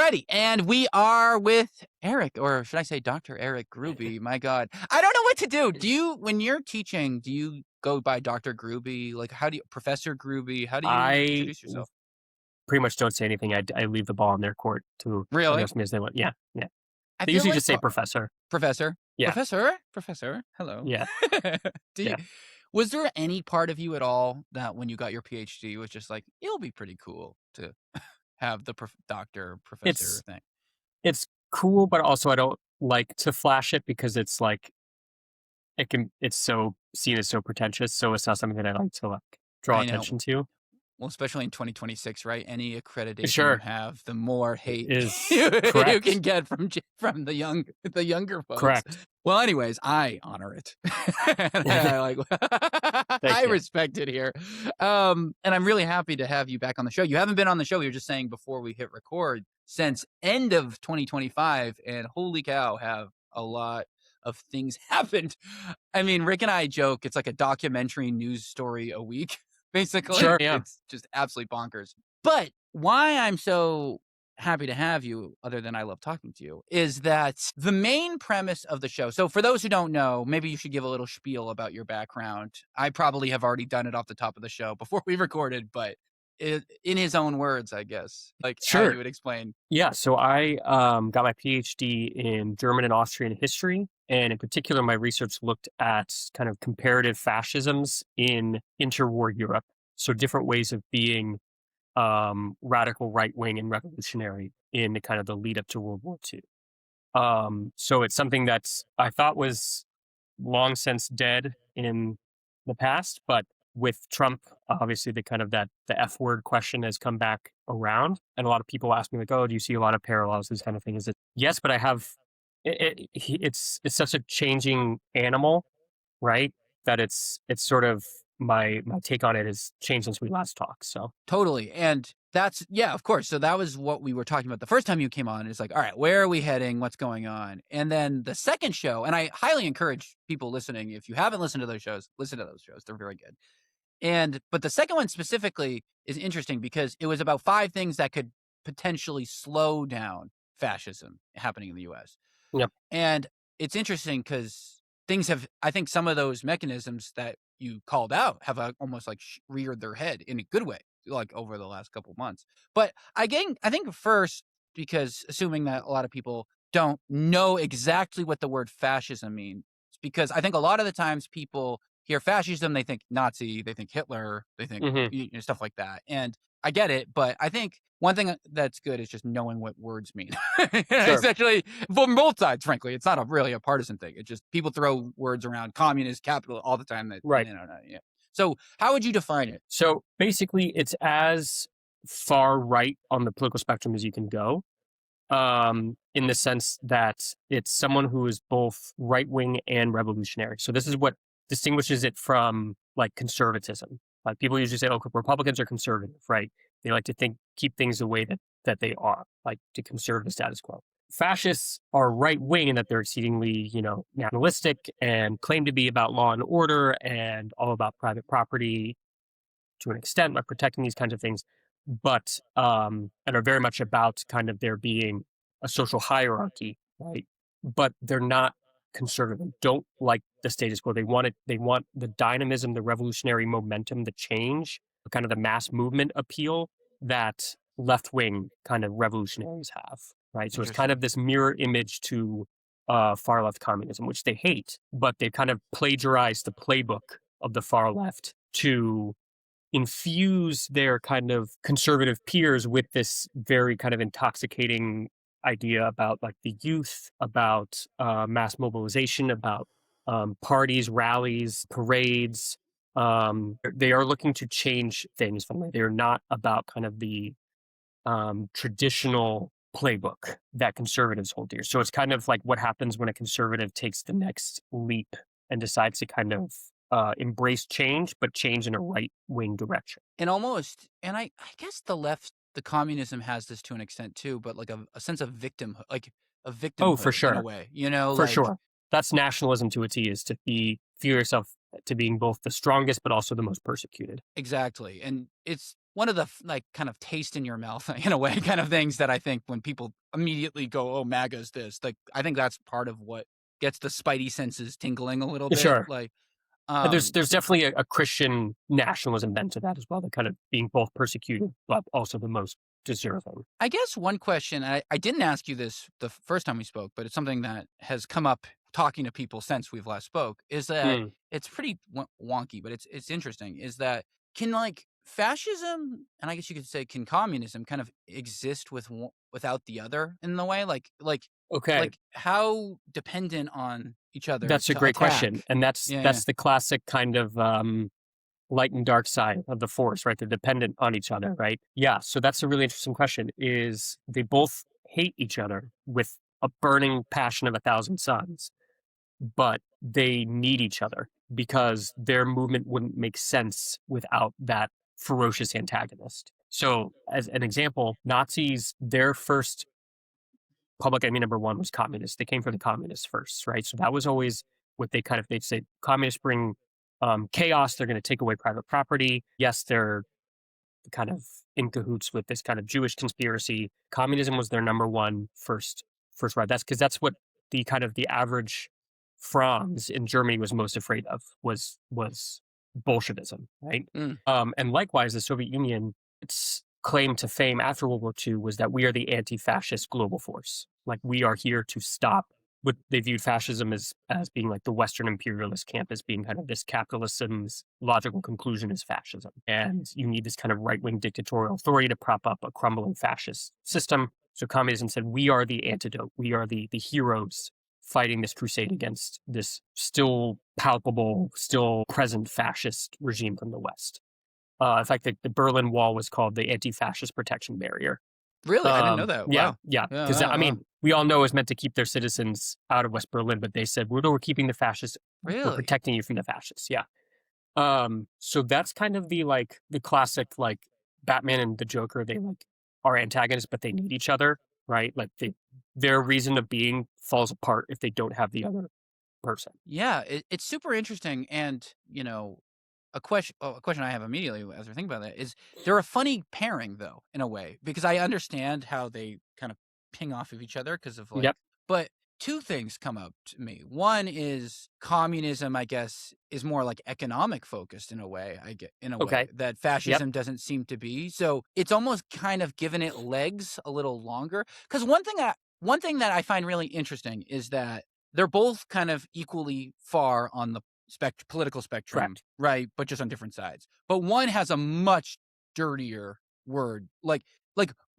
Alrighty, and we are with Eric, or should I say Dr. Eric Grube? My God. I don't know what to do. When you're teaching, do you go by Dr. Grube? Like, Professor Grube, how do you I introduce yourself? pretty much don't say anything. I leave the ball in their court to Really? address me as they want. Yeah, yeah. I They feel usually like just say professor. Professor? Yeah, Professor, hello. yeah, Do you, yeah. was there any part of you at all that when you got your PhD was just like, it'll be pretty cool to have the doctor, professor It's thing? it's cool, but also I don't like to flash it because it's like it's so seen as so pretentious. So it's not something that I like to like draw I know. attention to. Well, especially in 2026, right? Any accreditation you Sure, have, the more hate is you can correct. get from the younger folks. Correct. Well, anyways, I honor it. And I like I Thank you. respect it here. And I'm really happy to have you back on the show. You haven't been on the show, you were just saying before we hit record, since end of 2025, and holy cow, have a lot of things happened. I mean, Rick and I joke it's like a documentary news story a week. Basically, Sure. Yeah. it's just absolutely bonkers. But why I'm so happy to have you, other than I love talking to you, is that the main premise of the show. So for those who don't know, maybe you should give a little spiel about your background. I probably have already done it off the top of the show before we recorded, but in his own words, I guess, like how you Sure. would explain. Yeah, so I got my PhD in German and Austrian history, and in particular, my research looked at kind of comparative fascisms in interwar Europe. So different ways of being radical right wing and revolutionary in the kind of the lead up to World War II. So it's something that I thought was long since dead in the past, but with Trump, obviously the kind of the F word question has come back around, and a lot of people ask me like, "Oh, do you see a lot of parallels?" This kind of thing. Is it yes, but I have. It's such a changing animal, right? That it's sort of my take on it has changed since we last talked. So Totally. And that's, yeah, of course. So that was what we were talking about the first time you came on. Is like, all right, where are we heading? What's going on? And then the second show, and I highly encourage people listening, if you haven't listened to those shows, listen to those shows. They're very good. But the second one specifically is interesting because it was about 5 things that could potentially slow down fascism happening in the US. yep, And it's interesting because I think some of those mechanisms that you called out have almost like reared their head in a good way, like over the last couple months. But I think first, because assuming that a lot of people don't know exactly what the word fascism means, because I think a lot of the times people hear fascism, they think Nazi, they think Hitler, they think hmm stuff like that. And I get it, but I think one thing that's good is just knowing what words mean. It's sure. actually from both sides, frankly. It's not really a partisan thing. It's just people throw words around, communist, capital, all the time. That Right. yeah. So how would you define it? So basically, it's as far right on the political spectrum as you can go, in the sense that it's someone who is both right wing and revolutionary. So this is what distinguishes it from like conservatism. Like people usually say, "Oh, Republicans are conservative," right? They like to keep things the way that they are, like to conserve the status quo. Fascists are right wing in that they're exceedingly, nationalistic and claim to be about law and order and all about private property to an extent, like protecting these kinds of things, but and are very much about kind of there being a social hierarchy, right? But they're not conservative. They don't like the status quo. They want it. They want the dynamism, the revolutionary momentum, the change, kind of the mass movement appeal that left wing kind of revolutionaries have, right? So it's kind Interesting. of this mirror image to far left communism, which they hate, but they've kind of plagiarized the playbook of the far left to infuse their kind of conservative peers with this very kind of intoxicating idea about like the youth, about mass mobilization, about parties, rallies, parades. They are looking to change things from there. They're not about kind of the traditional playbook that conservatives hold dear. So it's kind of like what happens when a conservative takes the next leap and decides to kind of embrace change, but change in a right wing direction. And I guess the communism has this to an extent too, but like a sense of victimhood, like a Oh, for victimhood in a sure. way, For like sure. That's nationalism to a T, is to feel yourself to being both the strongest, but also the most persecuted. exactly. And it's one of the like kind of taste in your mouth in a way kind of things that I think when people immediately go, "Oh, MAGA's this," like I think that's part of what gets the spidey senses tingling a little bit. Sure. Like, There's definitely a Christian nationalism bent to that as well. The kind of being both persecuted, but also the most deserving. I guess one question, I didn't ask you this the first time we spoke, but it's something that has come up talking to people since we've last spoke, is that Mm. it's pretty wonky, but it's interesting, is that can like fascism, and I guess you could say can communism kind of exist without the other in the way? Okay, Like how dependent on each other that's a to great question, attack? and that's Yeah, yeah. that's the classic kind of light and dark side of the force, right? They're dependent on each other, right? Yeah. So that's a really interesting question. Is they both hate each other with a burning passion of a thousand suns, but they need each other because their movement wouldn't make sense without that ferocious antagonist. So, as an example, Nazis, their first public enemy number one was communists. They came for the communists first, right? So that was always what they'd say communists bring chaos. They're going to take away private property. Yes, they're kind of in cahoots with this kind of Jewish conspiracy. Communism was their number one first right. That's because that's what the kind of the average Franz in Germany was most afraid of was Bolshevism, right? Mm. And likewise, the Soviet Union, its claim to fame after World War II was that we are the anti-fascist global force. Like we are here to stop what they viewed fascism as being like the Western imperialist camp as being kind of this capitalism's logical conclusion is fascism. And you need this kind of right-wing dictatorial authority to prop up a crumbling fascist system. So communism said, we are the antidote. We are the heroes fighting this crusade against this still palpable, still present fascist regime from the West. In fact, the Berlin Wall was called the anti-fascist protection barrier. Really? I didn't know that. Yeah, Wow. yeah. Yeah, Because wow, I wow. mean, we all know it was meant to keep their citizens out of West Berlin, but they said we're keeping the fascists, we're Really? protecting you from the fascists. Yeah. So that's kind of the classic like Batman and the Joker. They like are antagonists, but they need each other, right? Like their reason of being falls apart if they don't have the other person. Yeah, it's super interesting, and a question I have immediately as I think about that is they're a funny pairing though in a way because I understand how they kind of ping off of each other because of like, Yep. but two things come up to me. One is communism, I guess, is more like economic focused in a way. I get in a way Okay. that Yep. fascism doesn't seem to be. So it's almost kind of given it legs a little longer. Because one thing that I find really interesting is that they're both kind of equally far on the political spectrum, Correct. right? But just on different sides. But one has a much dirtier word. Like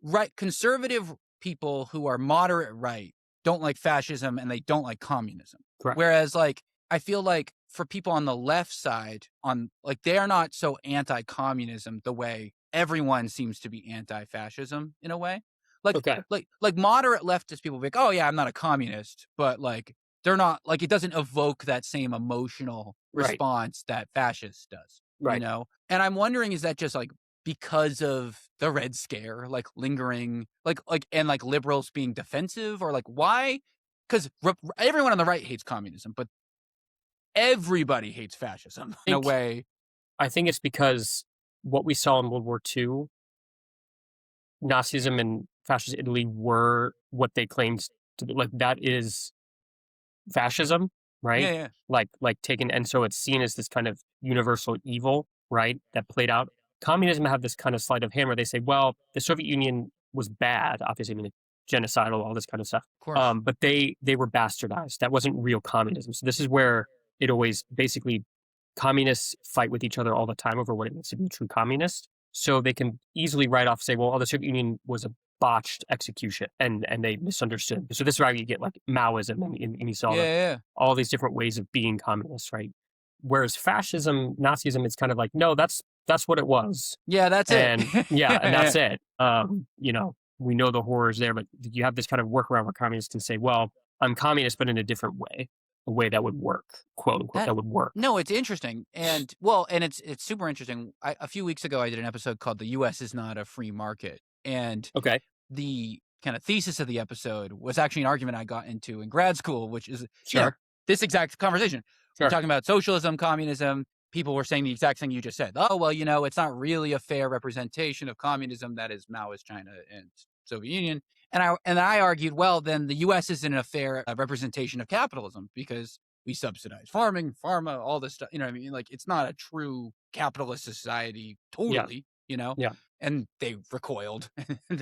right conservative people who are moderate right don't like fascism and they don't like communism. Correct. Whereas like I feel like for people on the left side on like they are not so anti-communism the way everyone seems to be anti-fascism in a way. Like Okay. like moderate leftist people be like, "Oh yeah, I'm not a communist," but like they're not like it doesn't evoke that same emotional Right. response that fascist does, you Right. know? And I'm wondering, is that just like because of the Red Scare, like lingering, and like liberals being defensive, or like why? Because everyone on the right hates communism, but everybody hates fascism in a think way. I think it's because what we saw in World War II, Nazism and fascist Italy were what they claimed to be. Like that is fascism, Yeah, right? yeah, Like taken, and so it's seen as this kind of universal evil, right? That played out. Communism have this kind of sleight of hand where they say, well, the Soviet Union was bad, obviously, I mean, genocidal, all this kind of stuff. of course. But they were bastardized. That wasn't real communism. So this is where it always basically communists fight with each other all the time over what it means to be a true communist. So they can easily write off, say, well, the Soviet Union was a botched execution and they misunderstood. So this is why you get like Maoism and you saw Yeah, yeah. all these different ways of being communist, right? Whereas fascism, Nazism, it's kind of like, no, that's what it was. Yeah, that's it. And yeah, and that's it. We know the horrors there, but you have this kind of workaround where communists can say, well, I'm communist, but in a different way, a way that would work, quote unquote, that would work. No, it's interesting, and well, and it's super interesting. A few weeks ago, I did an episode called "The U.S. is not a free market," and Okay, the kind of thesis of the episode was actually an argument I got into in grad school, which is sure, this exact conversation. We're sure. talking about socialism, communism, people were saying the exact thing you just said. Oh, well, it's not really a fair representation of communism that is Maoist China and Soviet Union. And I argued, well, then the U.S. isn't a fair representation of capitalism because we subsidize farming, pharma, all this stuff. You know what I mean? Like, it's not a true capitalist society Yeah. totally, Yeah. And they recoiled.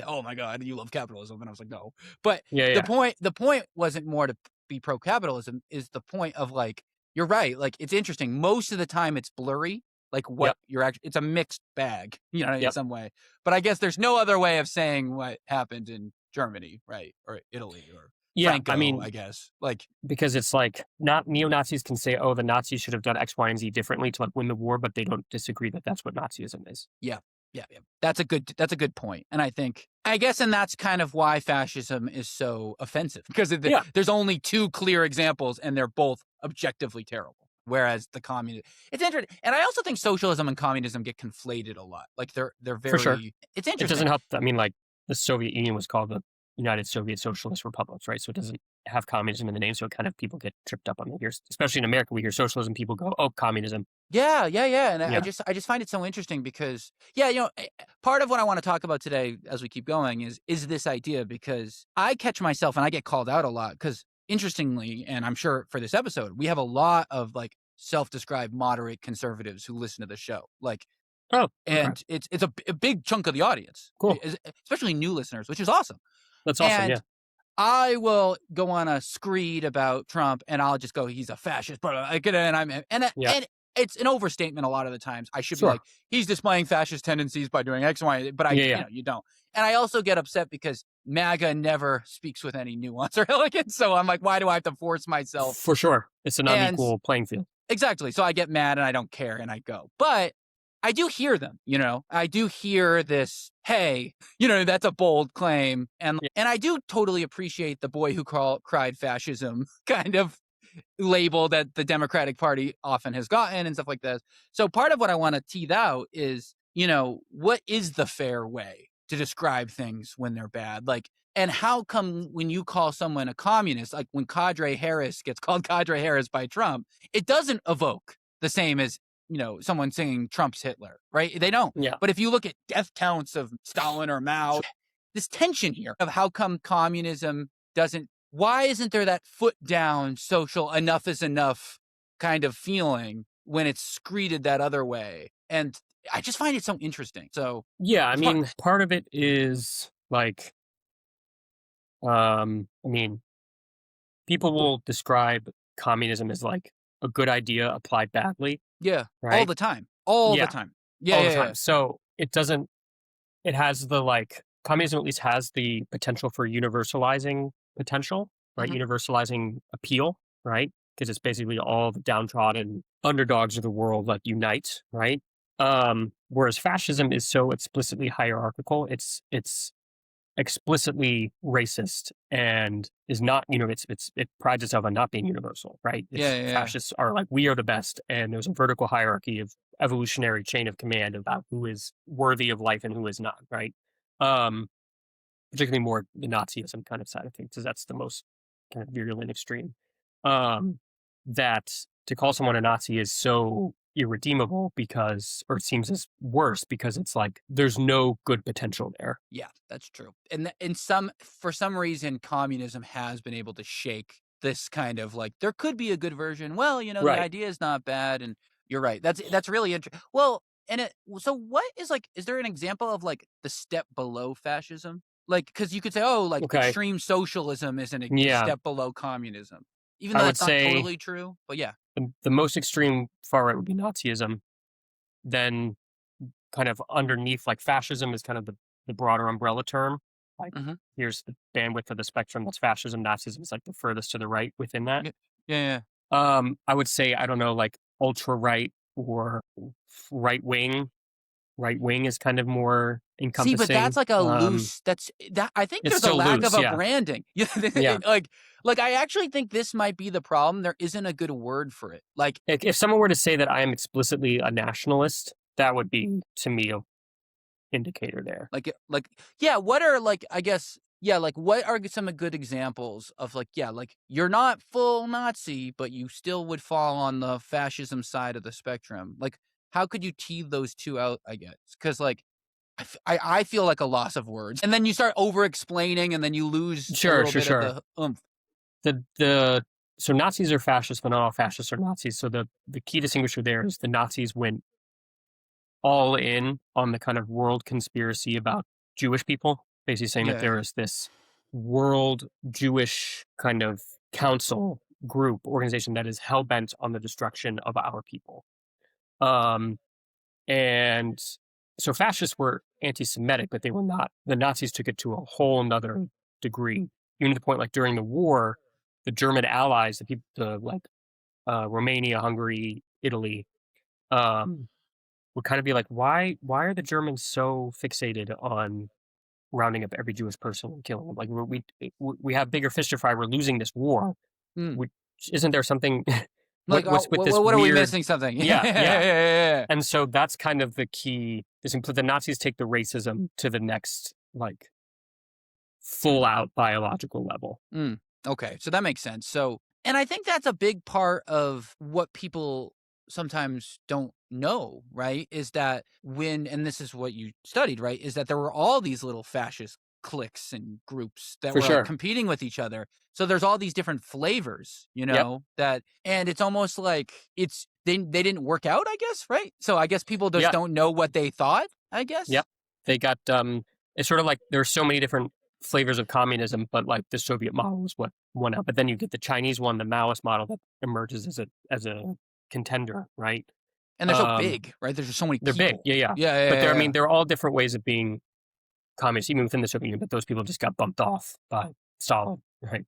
Oh my God, you love capitalism. And I was like, no. But Yeah. the Yeah. point wasn't more to be pro-capitalism, is the point of like, you're right. Like, it's interesting. Most of the time it's blurry. Like what Yep. you're actually, it's a mixed bag, in Yep. some way. But I guess there's no other way of saying what happened in Germany, right? Or Italy or Yeah. I Franco, mean, I guess. Like, because it's like not neo-Nazis can say, oh, the Nazis should have done X, Y, and Z differently to like win the war, but they don't disagree that that's what Nazism is. yeah. That's a good point. And I guess, and that's kind of why fascism is so offensive, because there's only two clear examples and they're both objectively terrible. Whereas the communist, it's interesting. And I also think socialism and communism get conflated a lot. Like they're very, For sure. It's It interesting. doesn't help. I mean, like the Soviet Union was called the United Soviet Socialist Republics, right? So it doesn't have communism in the name. So it kind of people get tripped up on it here, especially in America. We hear socialism, people go, oh, communism. Yeah. And Yeah. I just find it so interesting because, part of what I want to talk about today as we keep going is this idea, because I catch myself and I get called out a lot because, interestingly, and I'm sure for this episode, we have a lot of like self-described moderate conservatives who listen to the show. Like, Oh, okay. and it's a big chunk of the audience, Cool. Especially new listeners, which is awesome. That's awesome. And Yeah. I will go on a screed about Trump, and I'll just go, he's a fascist, and it's an overstatement a lot of the times. I should be like, he's displaying fascist tendencies by doing X, Y, but you don't. And I also get upset because MAGA never speaks with any nuance or elegance. So I'm like, why do I have to force myself? For sure. It's an unequal playing field. Exactly. So I get mad and I don't care and I go. But I do hear them, I do hear this, hey, that's a bold claim. And I do totally appreciate the boy who cried fascism kind of label that the Democratic Party often has gotten and stuff like that. So part of what I want to tease out is, what is the fair way to describe things when they're bad? Like, and how come when you call someone a communist, like when Cadre Harris gets called Cadre Harris by Trump, it doesn't evoke the same as, someone saying Trump's Hitler, right? They don't. Yeah. But if you look at death counts of Stalin or Mao, this tension here of how come communism doesn't, why isn't there that foot down social enough is enough kind of feeling when it's screeded that other way? And I just find it so interesting. So yeah, I mean, part of it is like, people will describe communism as like a good idea applied badly. Yeah, right? all the time. All the time. All the time. So it has the like, communism at least has the potential for universalizing potential, right? Mm-hmm. Universalizing appeal, right? Because it's basically all the downtrodden underdogs of the world like unite, right? Whereas fascism is so explicitly hierarchical, it's explicitly racist and is not, it prides itself on not being universal, right? Fascists are like, we are the best, and there's a vertical hierarchy of evolutionary chain of command about who is worthy of life and who is not, right? Particularly more the Nazism kind of side of things, because that's the most kind of virulent extreme. That to call someone a Nazi is so irredeemable or it seems as worse because it's like there's no good potential there. Yeah, that's true. And for some reason, communism has been able to shake this kind of like, there could be a good version. Well, the idea is not bad, and you're right. That's really interesting. Well, so what is like? Is there an example of like the step below fascism? Like, because you could say, oh, like extreme socialism is a step below communism, even though that's not totally true. But yeah. The most extreme far right would be Nazism. Then kind of underneath like fascism is kind of the broader umbrella term. Like here's the bandwidth of the spectrum. That's fascism. Nazism is like the furthest to the right within that. Yeah. I would say, I don't know, like ultra right or right wing. Right wing is kind of more encompassing. See, but that's like a loose. I think there's a lack of a branding. Yeah. Like I actually think this might be the problem. There isn't a good word for it. Like if someone were to say that I am explicitly a nationalist, that would be to me an indicator there. Like yeah. What are like, I guess, Yeah, like, what are some good examples of, like, yeah, like, you're not full Nazi, but you still would fall on the fascism side of the spectrum? Like, how could you tease those 2 out, I guess? Because like, I feel like a loss of words, and then you start over-explaining, and then you lose a Sure, little sure, bit of sure. the oomph. The so Nazis are fascists, but not all fascists are Nazis. So the key distinguisher there is the Nazis went all in on the kind of world conspiracy about Jewish people, basically saying that Yeah, there yeah. is this world Jewish kind of council group organization that is hell bent on the destruction of our people. Um, and so fascists were anti-Semitic, but they were not. The Nazis took it to a whole nother degree, even to the point like during the war, the German allies, the people, Romania, Hungary, Italy, um, would kind of be like, why are the Germans so fixated on rounding up every Jewish person and killing them? Like we have bigger fish to fry. We're losing this war. Mm. We, isn't there something? Like, oh, What's with this what are we weird? missing something? Yeah, Yeah, yeah. yeah, yeah. And so that's kind of the key. The Nazis take the racism to the next, like, full out biological level. Mm, okay, so that makes sense. So, and I think that's a big part of what people sometimes don't know, right? Is that and this is what you studied, right? Is that there were all these little fascist cliques and groups that For were like sure. competing with each other. So there's all these different flavors, Yep. and it's almost like they didn't work out, I guess, right? So I guess people just Yeah. don't know what they thought, I guess. Yep. They got it's sort of like there's so many different flavors of communism, but like the Soviet model is what won out. But then you get the Chinese one, the Maoist model that emerges as a contender, right? And they're so Um, big, right? There's just so many they're big, people. yeah, yeah. Yeah, yeah, But yeah, I yeah. mean, they're all different ways of being communists, even within the Soviet Union. But those people just got bumped off by Stalin, right?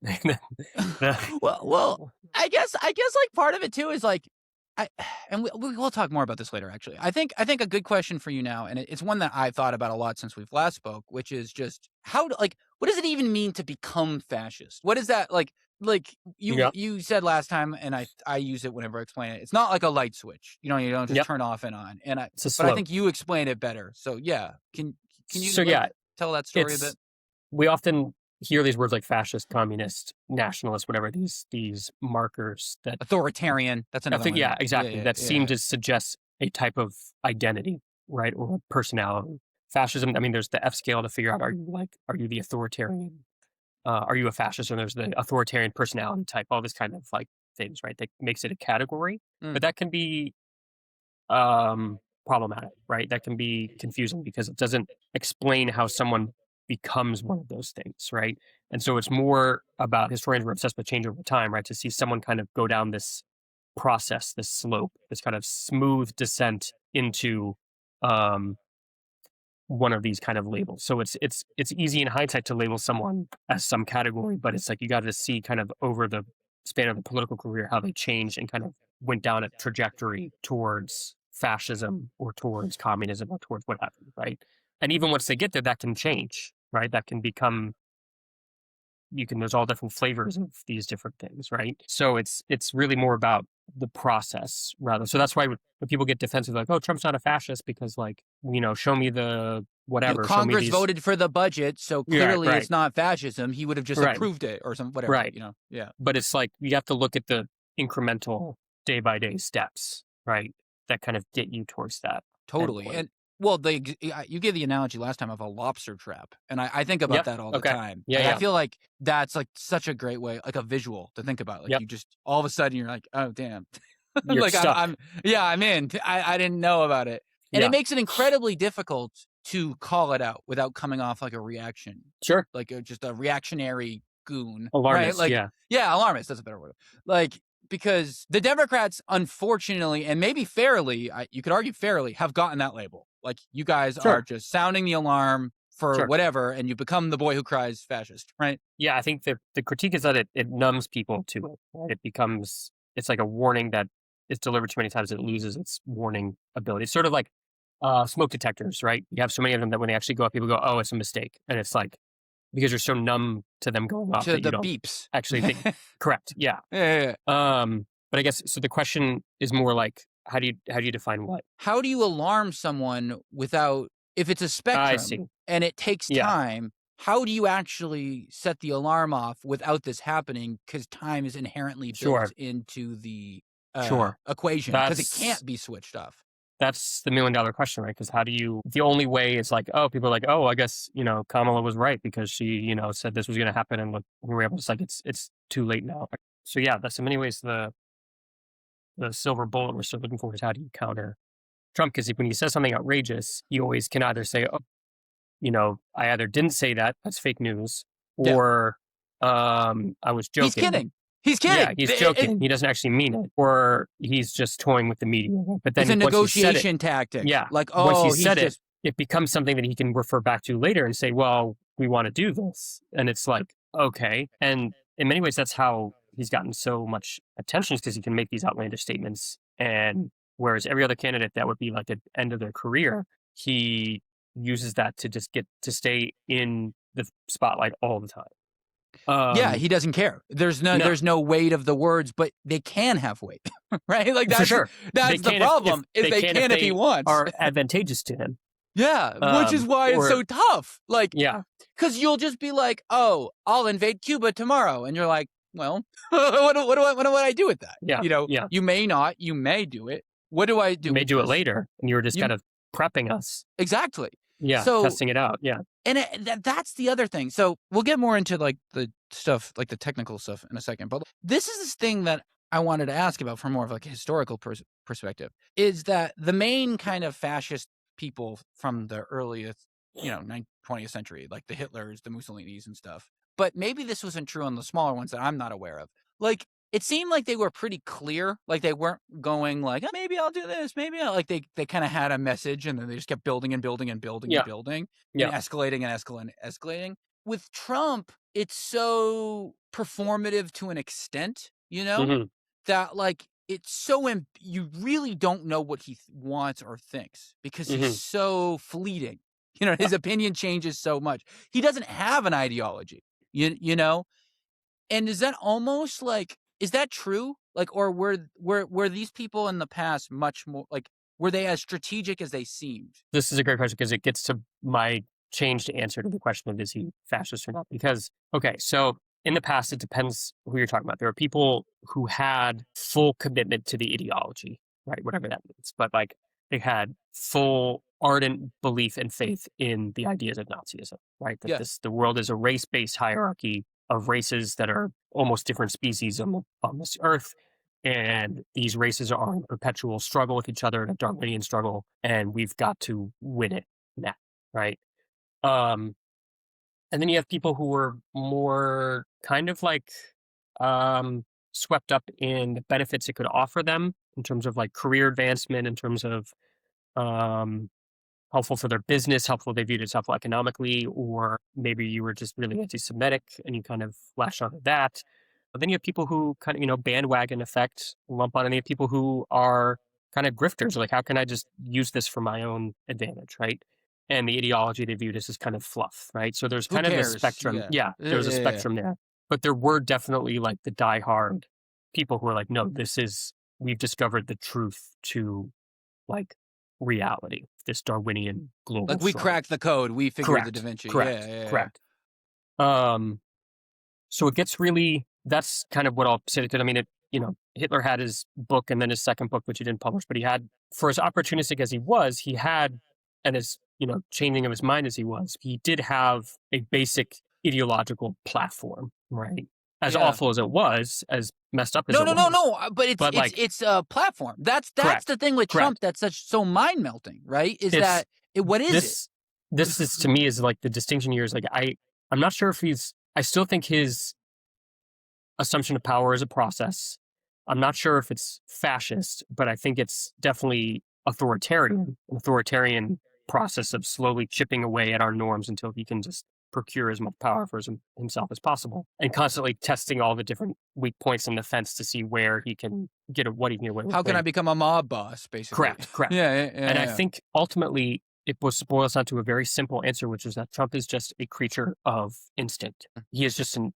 Well, I guess like part of it too is like, I and we'll talk more about this later. Actually, I think a good question for you now, and it's one that I've thought about a lot since we've last spoke, which is just what does it even mean to become fascist? What is that like? Like Yep. you said last time, and I use it whenever I explain it. It's not like a light switch. You don't just Yep. turn off and on. It's a But I slope. think you explain it better. So yeah, can you So like yeah, tell that story a bit? it's we often hear these words like fascist, communist, nationalist, whatever, these markers that Authoritarian. That's I another think, one. yeah, Yeah, exactly, yeah, that seem yeah. to suggest a type of identity, right, or a personality. Fascism, I mean, there's the F scale to figure out, are you the authoritarian? Are you a fascist? And there's the authoritarian personality type, all this kind of like things, right? That makes it a category, Mm. but that can be um, problematic, right? That can be confusing because it doesn't explain how someone becomes one of those things, right? And so it's more about historians were obsessed with change over time, right? To see someone kind of go down this process, this slope, this kind of smooth descent into um, one of these kind of labels. So it's easy in hindsight to label someone as some category, but it's like you got to see kind of over the span of the political career how they changed and kind of went down a trajectory towards fascism or towards communism or towards what happened, right? And even once they get there, that can change, right? That can become there's all different flavors of these different things, right? So it's really more about the process rather. So that's why when people get defensive, like, oh, Trump's not a fascist because, like, show me the whatever, show me Congress these. voted for the budget, so Yeah, clearly right, it's not fascism. He would have just right, approved it or some whatever, right. Yeah, But it's like you have to look at the incremental day by day steps, right? That kind of get you towards that totally. endpoint. And well, you gave the analogy last time of a lobster trap, and I think about Yep. that all the Okay. time. Yeah. Like I Yeah. feel like that's like such a great way, like a visual to think about. Like Yep. you just all of a sudden you're like, oh damn, You're like stuck. I'm in. I didn't know about it, and it Yeah. makes it incredibly difficult to call it out without coming off like a reaction, Sure. like just a reactionary goon, right? Alarmist. Like, Yeah. yeah, alarmist. That's a better word. Like, because the Democrats, unfortunately, and maybe fairly, you could argue fairly, have gotten that label. Like, you guys are Sure. just sounding the alarm for Sure. whatever, and you become the boy who cries fascist, right? Yeah, I think the critique is that it numbs people to it. Right? It's like a warning that it's delivered too many times it loses its warning ability. It's sort of like smoke detectors, right? You have so many of them that when they actually go up, people go, "Oh, it's a mistake," and it's like because you're so numb to them going off To that you the don't beeps. actually think. Correct. Yeah. Yeah. But I guess so. The question is more like, how do you define what? How do you alarm someone without, if it's a I spectrum see. and it takes Yeah. time? how do you actually set the alarm off without this happening? Because time is inherently Sure. built into the Sure. equation, because it can't be switched off. That's the million dollar question, right? Because how do you, the only way is like, oh, people are like, oh, I guess, Kamala was right because she, said this was going to happen. And look, here we are. It's like, it's too late now. So yeah, that's in many ways the silver bullet we're still looking for is how do you counter Trump? Because when he says something outrageous, you always can either say, oh, I either didn't say that, that's fake news, Yeah. or I was joking. He's kidding. He's kidding. Yeah, he's joking. He doesn't actually mean it, or he's just toying with the media. But then It's a negotiation tactic. Yeah, like, once he said it, it becomes something that he can refer back to later and say, "Well, we want to do this," and it's like, okay. And in many ways, that's how he's gotten so much attention, because he can make these outlandish statements. And whereas every other candidate that would be like the end of their career, he uses that to just get to stay in the spotlight all the time. Yeah, he doesn't care. There's no weight of the words, but they can have weight, right? Like that's for sure. That's the problem. They can if he wants. Are advantageous to him. Yeah, which is why it's so tough. Like, yeah, because you'll just be like, "Oh, I'll invade Cuba tomorrow," and you're like, "Well, what do I do with that?" Yeah, you may not, you may do it. What do I do? You may do it later, and you were just kind of prepping us. Exactly. Yeah, so, testing it out. Yeah. And that's the other thing. So we'll get more into like the stuff, like the technical stuff in a second. But this is this thing that I wanted to ask about from more of like a historical perspective, is that the main kind of fascist people from the earliest, 20th century, like the Hitlers, the Mussolinis and stuff. But maybe this wasn't true on the smaller ones that I'm not aware of. Like, it seemed like they were pretty clear. Like they weren't going like, oh, maybe I'll do this. Maybe I'll, like they kind of had a message, and then they just kept building and building and building and building and escalating and escalating. With Trump, it's so performative to an extent, that like it's so you really don't know what he wants or thinks, because he's so fleeting. His opinion changes so much. He doesn't have an ideology, And is that almost like, is that true? Like, or were these people in the past much more like, were they as strategic as they seemed? This is a great question, because it gets to my changed answer to the question of is he fascist or not? Because, okay, so in the past, it depends who you're talking about. There are people who had full commitment to the ideology, right? Whatever that means. But like they had full ardent belief and faith in the ideas of Nazism, right? That the world is a race-based hierarchy of races that are almost different species on this earth. And these races are in perpetual struggle with each other, in a Darwinian struggle, and we've got to win it now, right? And then you have people who were more kind of like swept up in the benefits it could offer them in terms of like career advancement, in terms of helpful for their business, helpful, they viewed it as helpful economically, or maybe you were just really anti-Semitic and you kind of latched onto that. But then you have people who kind of, bandwagon effect, lump on, and you have people who are kind of grifters, like, how can I just use this for my own advantage, right? And the ideology they viewed as this kind of fluff, right? So there's kind of a spectrum. Yeah, there's a spectrum there. But there were definitely like the diehard people who are like, no, we've discovered the truth to like reality, this Darwinian global like we cracked the code, we figured the Da Vinci. Correct. So it gets really, that's kind of what I'll say to it. I mean, Hitler had his book and then his second book, which he didn't publish, but he had, for as opportunistic as he was, and as changing of his mind as he was, he did have a basic ideological platform, right? As awful as it was, as messed up as it was. No. But it's a platform. That's the thing with Trump that's so mind melting, right? What is it? This is, to me, is like the distinction here is like, I'm not sure if I still think his assumption of power is a process. I'm not sure if it's fascist, but I think it's definitely authoritarian, an authoritarian process of slowly chipping away at our norms until he can just procure as much power for himself as possible, and constantly testing all the different weak points in the fence to see where he can what he can get away with. How can I become a mob boss, basically? Correct. And I think ultimately it boils down to a very simple answer, which is that Trump is just a creature of instinct. He is just an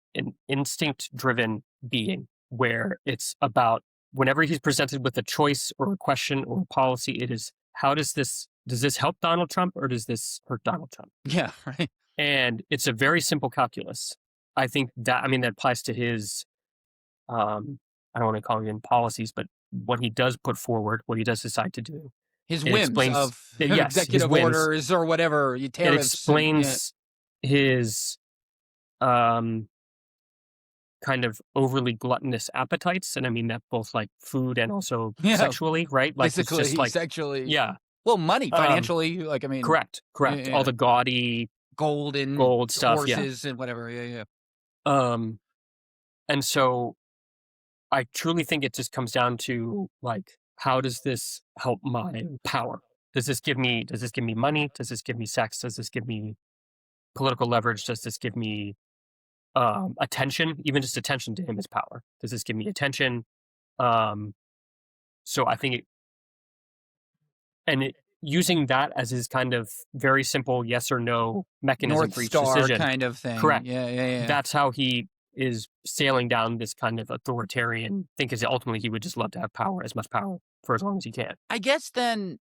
instinct-driven being, where it's about whenever he's presented with a choice or a question or a policy, it is, does this help Donald Trump or does this hurt Donald Trump? Yeah, right. And it's a very simple calculus. I think that, I mean, that applies to his, I don't want to call it in policies, but what he does put forward, what he does decide to do. His It whims explains, of yes, his executive whims. orders or whatever, It tariffs and explains his um, kind of overly gluttonous appetites. And I mean that both like food and also yeah, sexually, right? Like it's just physically, like, sexually, yeah, well, money, um, financially. Like I mean, correct, correct. All yeah, the gaudy golden gold stuff, yeah. horses and whatever. Yeah, yeah. Um, and so I truly think it just comes down to like, how does this help my power? Does this give me money? Does this give me sex? Does this give me political leverage? Does this give me attention? Even just attention to him is power. Does this give me attention? Um, so I think using that as his kind of very simple yes or no mechanism North for each Star decision. kind of thing. Correct. Yeah, yeah, yeah. That's how he is sailing down this kind of authoritarian thing, because ultimately he would just love to have power, as much power for as long as he can. I guess then,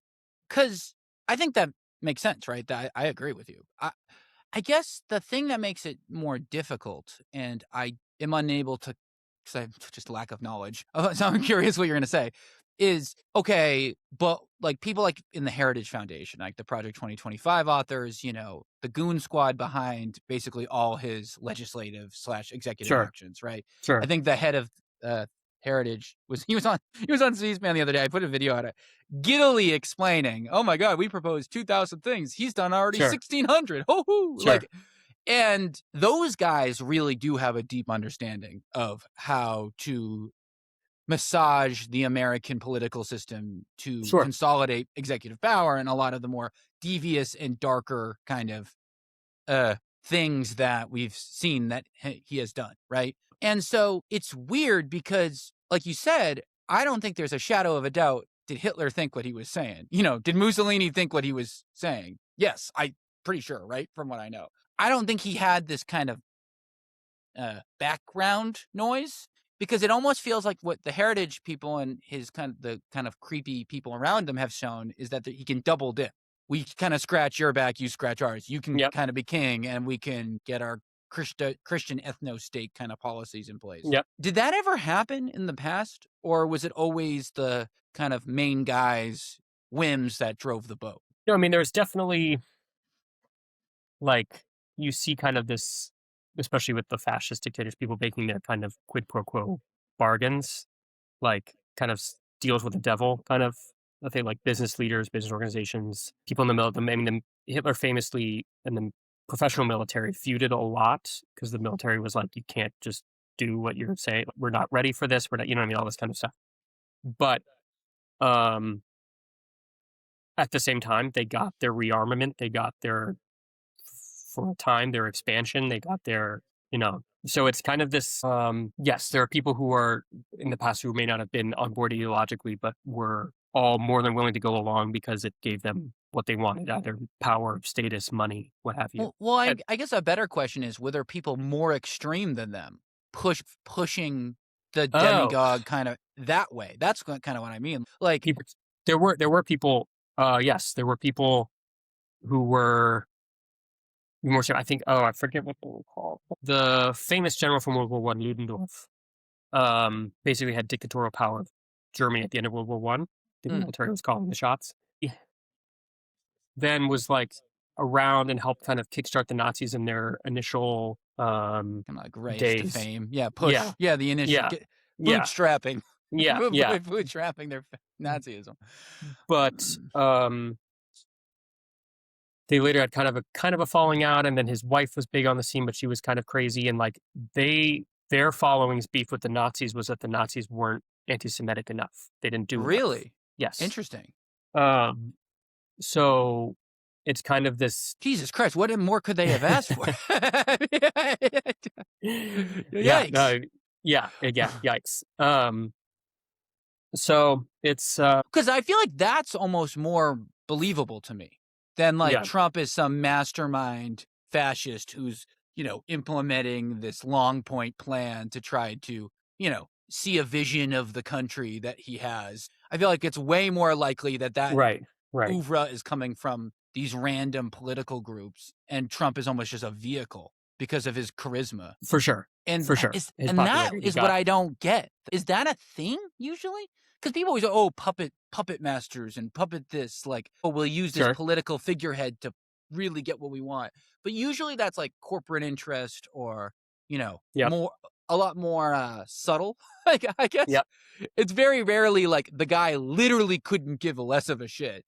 because I think that makes sense, right? I agree with you. I guess the thing that makes it more difficult, and I am unable to, because I have just lack of knowledge, so I'm curious what you're going to say, is okay, but like people like in the Heritage Foundation, like the Project 2025 authors, the goon squad behind basically all his legislative / executive Sure. actions, right? Sure. I think the head of Heritage he was on C-SPAN the other day. I put a video on it, giddily explaining, "Oh my God, we proposed 2,000 things. He's done already Sure. 1,600. Ho hoo!" Sure. Like, and those guys really do have a deep understanding of how to massage the American political system to Sure. consolidate executive power and a lot of the more devious and darker kind of things that we've seen that he has done, right? And so it's weird because, like you said, I don't think there's a shadow of a doubt. Did Hitler think what he was saying? Did Mussolini think what he was saying? Yes, I'm pretty sure, right? From what I know. I don't think he had this kind of background noise, because it almost feels like what the Heritage people and the kind of creepy people around him have shown is that he can double dip. We kind of scratch your back, you scratch ours. You can Yep. kind of be king, and we can get our Christian ethno-state kind of policies in place. Yep. Did that ever happen in the past, or was it always the kind of main guy's whims that drove the boat? No, I mean, there's definitely, like, you see kind of this, especially with the fascist dictators, people making their kind of quid pro quo bargains, like kind of deals with the devil, kind of. I think like business leaders, business organizations, people in the military. I mean, Hitler famously in the professional military feuded a lot because the military was like, you can't just do what you're saying. We're not ready for this. We're not, what I mean, all this kind of stuff. But um, at the same time, they got their rearmament. They got their, for a time, their expansion. They got their, so it's kind of this, yes, there are people who are in the past who may not have been on board ideologically, but were all more than willing to go along because it gave them what they wanted, either power, status, money, what have you. Well, I guess a better question is, were there people more extreme than them pushing the demagogue kind of that way? That's kind of what I mean. Like, there were people, yes, there were people who were more so. I think, I forget what they were called. The famous general from World War I, Ludendorff, basically had dictatorial power of Germany at the end of World War I. The military was calling the shots. Yeah. Then was like around and helped kind of kickstart the Nazis in their initial kind of like rise to days. fame. Yeah, push. Yeah. The initial Yeah. bootstrapping. Yeah. Bootstrapping their Nazism. But they later had kind of a falling out, and then his wife was big on the scene, but she was kind of crazy, and like their following's beef with the Nazis was that the Nazis weren't anti-Semitic enough. They didn't do really enough. Yes. Interesting. So it's kind of this. Jesus Christ! What more could they have asked for? Yikes! Yikes. So it's because I feel like that's almost more believable to me than like Trump is some mastermind fascist who's implementing this long point plan to try to see a vision of the country that he has. I feel like it's way more likely that right. Right. oeuvre is coming from these random political groups, and Trump is almost just a vehicle because of his charisma. For sure. And For that sure. is His and that popularity is what got I don't get. Is that a thing usually? Because people always go, "Oh, puppet masters and puppet this." Like, "Oh, we'll use this sure. political figurehead to really get what we want." But usually that's like corporate interest or, Yep. a lot more subtle. Like, I guess Yep. it's very rarely like the guy literally couldn't give less of a shit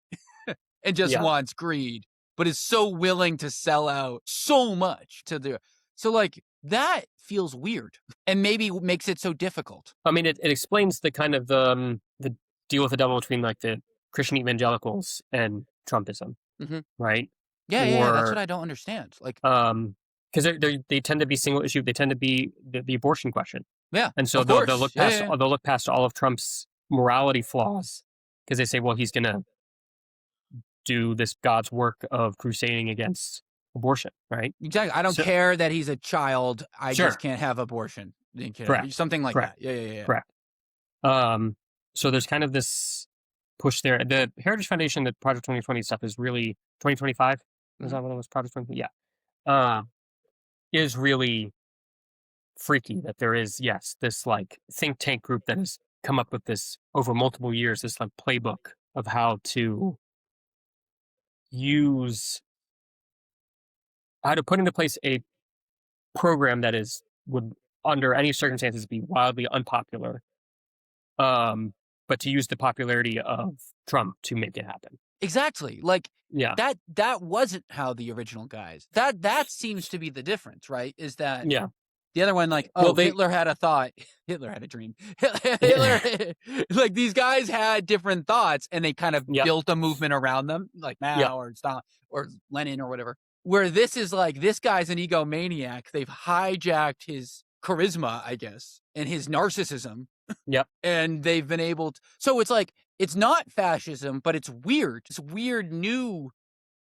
and just Yeah. wants greed, but is so willing to sell out so much to the. So like that feels weird and maybe makes it so difficult. I mean, it explains the kind of the deal with the devil between like the Christian evangelicals and Trumpism, Mm-hmm. right? Yeah. That's what Or I don't understand. Like, because they tend to be single issue. They tend to be the abortion question, yeah, and so of they'll course. look past they'll look past all of Trump's morality flaws because they say, well, he's going to do this God's work of crusading against abortion, right? Exactly. I don't So care that he's a child. I just sure, can't have abortion. correct, Something like correct, that. Yeah. correct. So there's kind of this push there. The Heritage Foundation, the Project 2020 stuff is really 2025. Is Mhm. that what it was? Project 20? Yeah. Uh, is really freaky that there is, yes, this like think tank group that has come up with this over multiple years, this like playbook of how to use, how to put into place a program that would under any circumstances be wildly unpopular, but to use the popularity of Trump to make it happen. Exactly. Like Yeah. that wasn't how the original guys. That seems to be the difference, right? Is that Yeah. the other one, like, Well, oh, Hitler had a thought. Hitler had a dream. Hitler, like these guys had different thoughts, and they kind of Yep. built a movement around them, like Yep. Mao or Stalin or Lenin or whatever. Where this is like, this guy's an egomaniac. They've hijacked his charisma, I guess, and his narcissism, Yep. and they've been able to. So it's like it's not fascism, but it's weird. It's weird new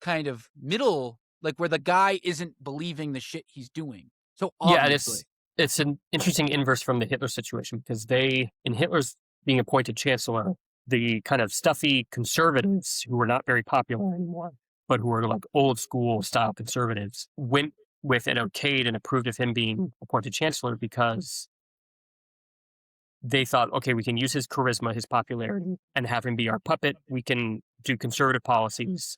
kind of middle, like where the guy isn't believing the shit he's doing. So Yeah, and obviously. it's an interesting inverse from the Hitler situation because in Hitler's being appointed chancellor, the kind of stuffy conservatives who were not very popular anymore, but who were like old school style conservatives, went with and okayed and approved of him being appointed chancellor because they thought, okay, we can use his charisma, his popularity, and have him be our puppet. We can do conservative policies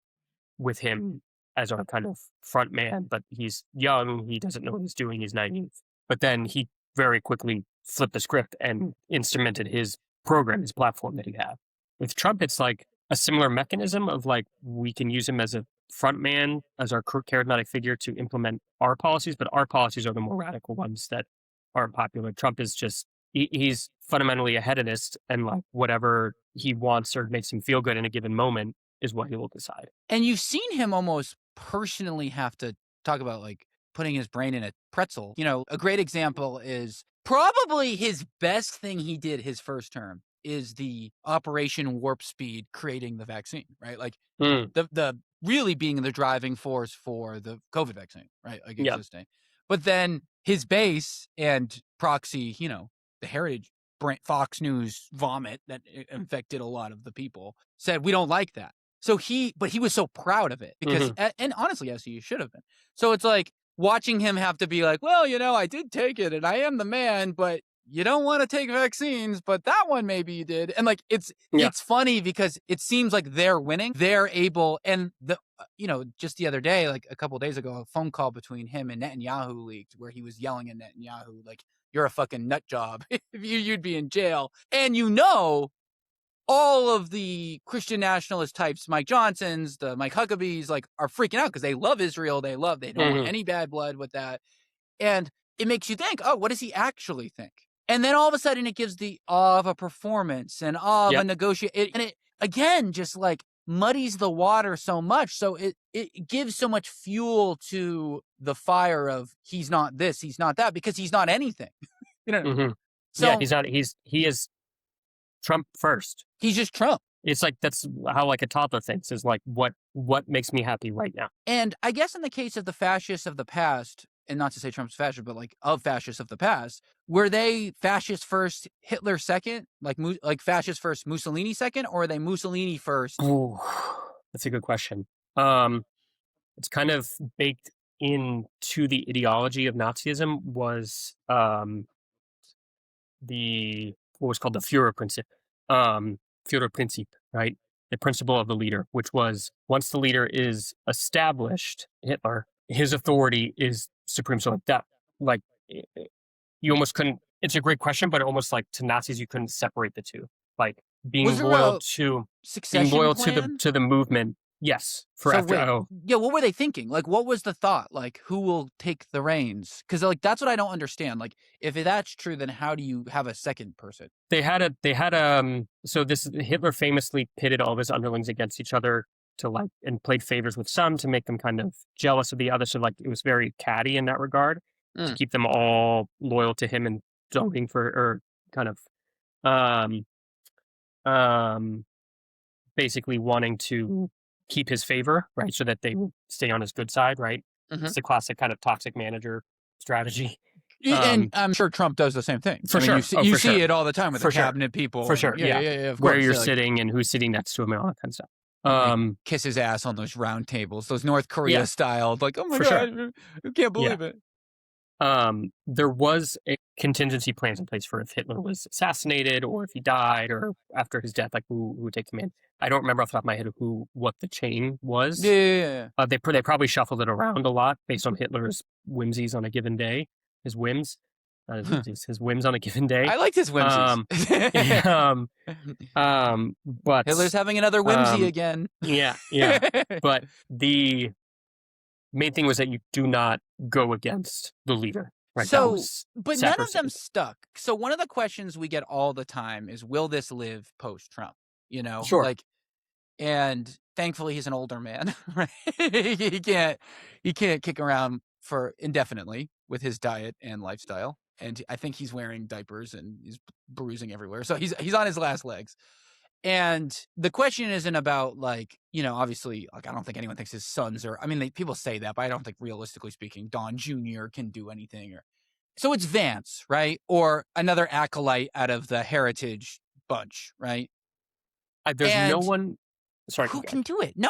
with him as our kind of front man, but he's young, he doesn't know what he's doing, he's naive. But then he very quickly flipped the script and instrumented his program, his platform that he had. With Trump, it's like a similar mechanism of like, we can use him as a front man, as our charismatic figure to implement our policies, but our policies are the more radical ones that aren't popular. Trump is just, he's fundamentally a hedonist, and like whatever he wants or makes him feel good in a given moment is what he will decide. And you've seen him almost personally have to talk about like putting his brain in a pretzel. A great example is probably his best thing he did his first term is the Operation Warp Speed, creating the vaccine, right? Like the really being the driving force for the COVID vaccine, right? Like Yeah. existing. But then his base and proxy, the Heritage Fox News vomit that infected a lot of the people said, we don't like that. So he was so proud of it because, and honestly, yes, he should have been. So it's like watching him have to be like, well, I did take it and I am the man, but you don't want to take vaccines, but that one maybe you did. And like, it's funny because it seems like they're winning. They're able, and just the other day, like a couple of days ago, a phone call between him and Netanyahu leaked where he was yelling at Netanyahu, like, you're a fucking nut job. If you'd be in jail. And all of the Christian nationalist types, Mike Johnsons, the Mike Huckabees, like, are freaking out because they love Israel. They don't want any bad blood with that. And it makes you think, oh, what does he actually think? And then all of a sudden it gives the awe of a performance and awe of a negotiation. And it, again, just like muddies the water so much. So it gives so much fuel to the fire of he's not this, he's not that, because he's not anything. So yeah, he is Trump first. He's just Trump. It's like, that's how like a toddler thinks, is like, what makes me happy right now. And I guess in the case of the fascists of the past, and not to say Trump's fascist, but like of fascists of the past, were they fascist first, Hitler second, like fascist first, Mussolini second, or are they Mussolini first? Ooh, that's a good question. It's kind of baked into the ideology of Nazism was what was called the Führerprinzip, right? The principle of the leader, which was once the leader is established, Hitler, his authority is supreme. So like you almost couldn't. It's a great question, but almost like to Nazis, you couldn't separate the two. Like Was being there loyal a to succession plan? the movement. Yes, for So after. wait, yeah, what were they thinking? Like, what was the thought? Like, who will take the reins? Because like that's what I don't understand. Like, if that's true, then how do you have a second person? So this Hitler famously pitted all of his underlings against each other to like and played favors with some to make them kind of jealous of the others. So like it was very catty in that regard to keep them all loyal to him and voting for or kind of um basically wanting to keep his favor, right? So that they would stay on his good side, right? It's the classic kind of toxic manager strategy. And I'm sure Trump does the same thing. For sure. You see it all the time with the For sure. cabinet people. For sure. Yeah. Of Where course. you're sitting and who's sitting next to him and all that kind of stuff. Kiss his ass on those round tables, those North Korea style. Like, oh my God, I can't believe it. There was a contingency plans in place for if Hitler was assassinated or if he died or after his death, like who would take command. I don't remember off the top of my head what the chain was. Yeah. They probably shuffled it around a lot based on Hitler's whimsies on a given day. His whims, his whims on a given day. I liked his whimsies. But Hitler's having another whimsy again. Yeah. But the main thing was that you do not go against the leader. Right? So, but none of them stuck. So one of the questions we get all the time is, will this live post-Trump? You know, sure. And thankfully he's an older man, right? he can't kick around for indefinitely with his diet and lifestyle. And I think he's wearing diapers and he's bruising everywhere. So he's on his last legs. And the question isn't about like, you know, obviously, like I don't think anyone thinks his sons are. I mean, people say that, but I don't think realistically speaking, Don Jr. can do anything. So it's Vance, right, or another acolyte out of the Heritage bunch, right? There's no one. Sorry, who can do it? No.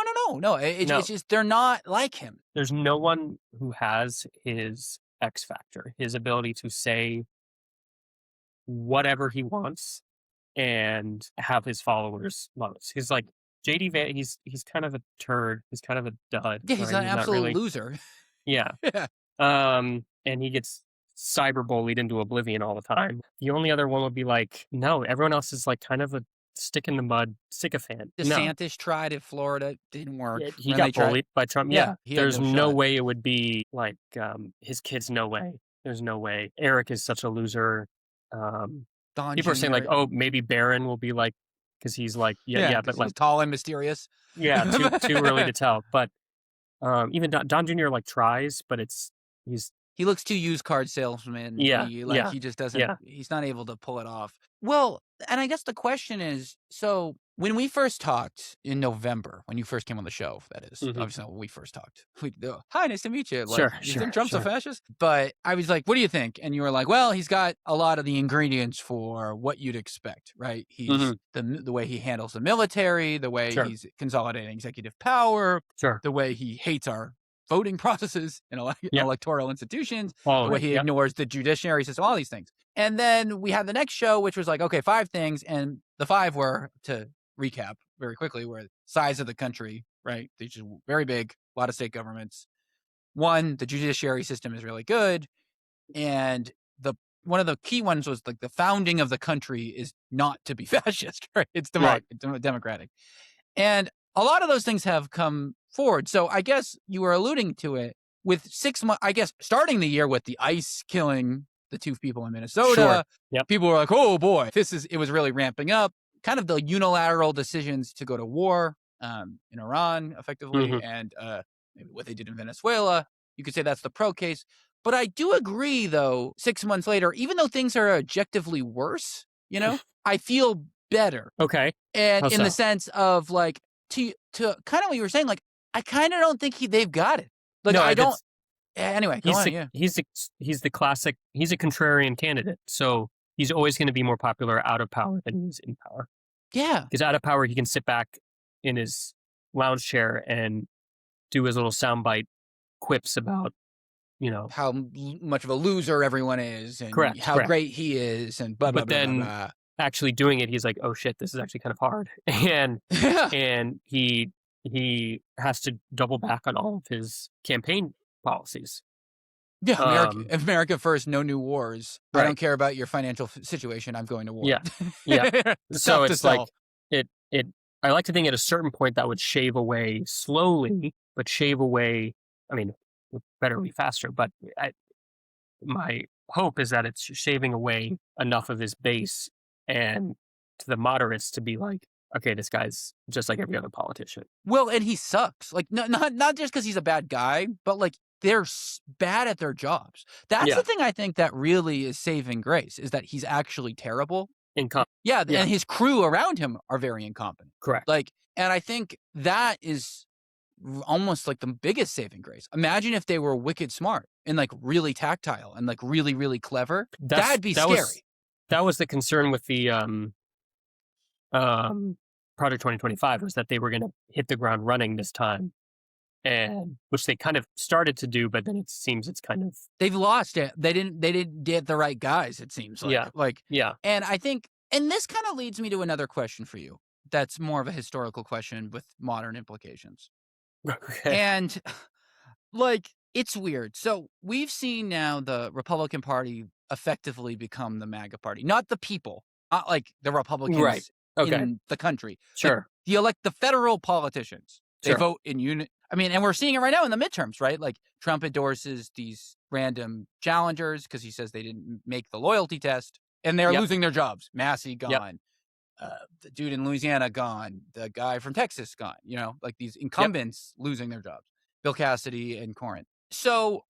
It's just they're not like him. There's no one who has his X factor, his ability to say whatever he wants and have his followers love it. He's like JD Van. He's kind of a turd. He's kind of a dud. Yeah, he's an absolute loser. Yeah. And he gets cyberbullied into oblivion all the time. The only other one would be like, no, everyone else is like kind of a stick in the mud sycophant. DeSantis tried in Florida, didn't work. Yeah, he got bullied by Trump. Yeah. There's no way it would be like his kids. No way. There's no way. Eric is such a loser. People are saying like, oh, maybe Barron will be like, because he's like, but like tall and mysterious. Yeah, too early to tell. But even Don Jr. like tries, but he looks too used card salesman. He just doesn't. Yeah. He's not able to pull it off. Well, and I guess the question is, so when we first talked in November, when you first came on the show, that is, obviously when we first talked. Hi, nice to meet you. Like, you think Trump's a fascist? But I was like, what do you think? And you were like, well, he's got a lot of the ingredients for what you'd expect, right? He's the way he handles the military, the way he's consolidating executive power, the way he hates our voting processes and electoral institutions, the way he ignores the judiciary system, all these things. And then we had the next show, which was like, okay, 5 things. And the 5 were, to recap very quickly, were size of the country, right? They're just very big, a lot of state governments. 1, the judiciary system is really good. And one of the key ones was like the founding of the country is not to be fascist, right? It's democratic. And a lot of those things have come forward. So I guess you were alluding to it with 6 months, I guess, starting the year with the ICE killing the 2 people in Minnesota. People were like, oh boy, it was really ramping up. Kind of the unilateral decisions to go to war in Iran, effectively, and maybe what they did in Venezuela. You could say that's the pro case. But I do agree, though, 6 months later, even though things are objectively worse, you know, I feel better. Okay. And in the sense of like, to kind of what you were saying, like, I kind of don't think they've got it. Like, Anyway, go on. Yeah. He's the classic. He's a contrarian candidate, so he's always going to be more popular out of power than he's in power. Yeah. Because out of power, he can sit back in his lounge chair and do his little soundbite quips about, how much of a loser everyone is, and how great he is, and blah blah but blah then blah blah. Actually doing it, he's like, oh shit, this is actually kind of hard, and he has to double back on all of his campaign policies. Yeah, America first, no new wars. Right. I don't care about your financial situation. I'm going to war. Yeah. So it's like it. I like to think at a certain point that would shave away slowly, but shave away. I mean, better be faster. But my hope is that it's shaving away enough of his base and to the moderates to be like, okay, this guy's just like every other politician. Well, and he sucks. Like not just because he's a bad guy, but like they're bad at their jobs. That's the thing I think that really is saving grace, is that he's actually terrible. Yeah, and his crew around him are very incompetent. Correct. Like, and I think that is almost like the biggest saving grace. Imagine if they were wicked smart and like really tactile and like really, really clever. That'd be scary. That was the concern with the Project 2025, was that they were going to hit the ground running this time, and which they kind of started to do, but then it seems it's kind of they've lost it. They didn't get the right guys. It seems like And I think, and this kind of leads me to another question for you. That's more of a historical question with modern implications. Okay. And like, it's weird. So we've seen now the Republican Party effectively become the MAGA party, not the people, not like the Republicans in the country. Sure. The federal politicians, they vote in unit. I mean, and we're seeing it right now in the midterms, right? Like Trump endorses these random challengers because he says they didn't make the loyalty test, and they're losing their jobs. Massey gone. The dude in Louisiana gone. The guy from Texas gone. Like these incumbents losing their jobs. Bill Cassidy and Corinth. So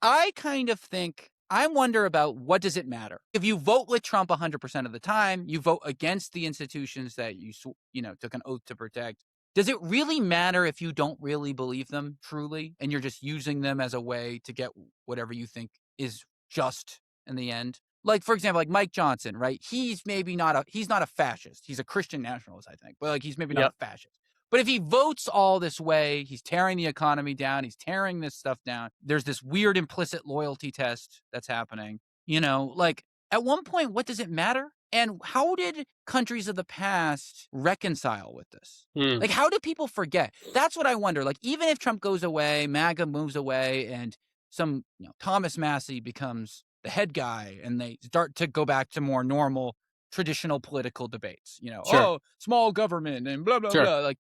I kind of think, I wonder about, what does it matter? If you vote with Trump 100% of the time, you vote against the institutions that you took an oath to protect. Does it really matter if you don't really believe them truly, and you're just using them as a way to get whatever you think is just in the end? Like, for example, like Mike Johnson, right? He's not a fascist. He's a Christian nationalist, I think. But like, he's maybe not a fascist. But if he votes all this way, he's tearing the economy down. He's tearing this stuff down. There's this weird implicit loyalty test that's happening. Like at one point, what does it matter? And how did countries of the past reconcile with this? Like, how do people forget? That's what I wonder. Like, even if Trump goes away, MAGA moves away, and some Thomas Massey becomes the head guy, and they start to go back to more normal, traditional political debates. Oh, small government and blah blah blah. Like,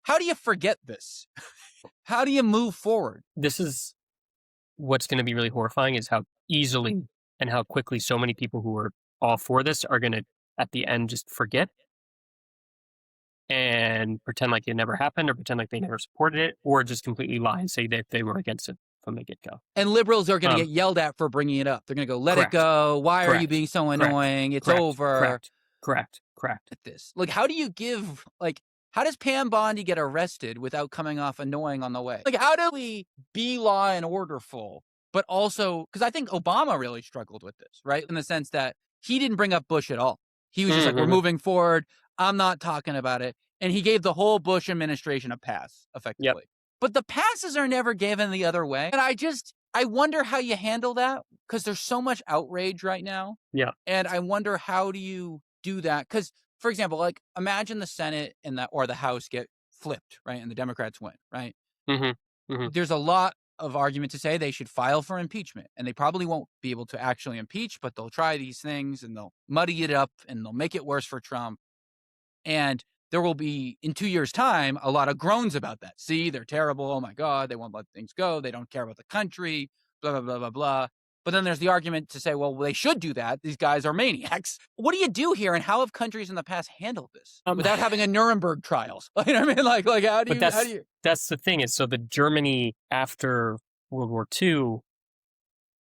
how do you forget this? How do you move forward? This is what's going to be really horrifying, is how easily and how quickly so many people who are all for this are going to, at the end, just forget and pretend like it never happened, or pretend like they never supported it, or just completely lie and say that they were against it from the get-go. And liberals are going to get yelled at for bringing it up. They're going to go, let it go. Why are you being so annoying? It's over. Correct. At this. Like, how do you how does Pam Bondi get arrested without coming off annoying on the way? Like, how do we be law and orderful, but also, because I think Obama really struggled with this, right? In the sense that he didn't bring up Bush at all. He was just like, we're moving forward. I'm not talking about it. And he gave the whole Bush administration a pass, effectively. But the passes are never given the other way. And I wonder how you handle that, because there's so much outrage right now. Yeah. And I wonder, how do you do that? Because, for example, like, imagine the Senate or the House get flipped, right? And the Democrats win, right? There's a lot of argument to say they should file for impeachment, and they probably won't be able to actually impeach, but they'll try these things and they'll muddy it up and they'll make it worse for Trump. And there will be, in 2 years' time, a lot of groans about that. See, they're terrible. Oh my God, they won't let things go. They don't care about the country, blah, blah, blah, blah, blah. But then there's the argument to say, well, they should do that. These guys are maniacs. What do you do here? And how have countries in the past handled this without having a Nuremberg trials? You know what I mean? Like how do you? That's the thing, is, so the Germany after World War II,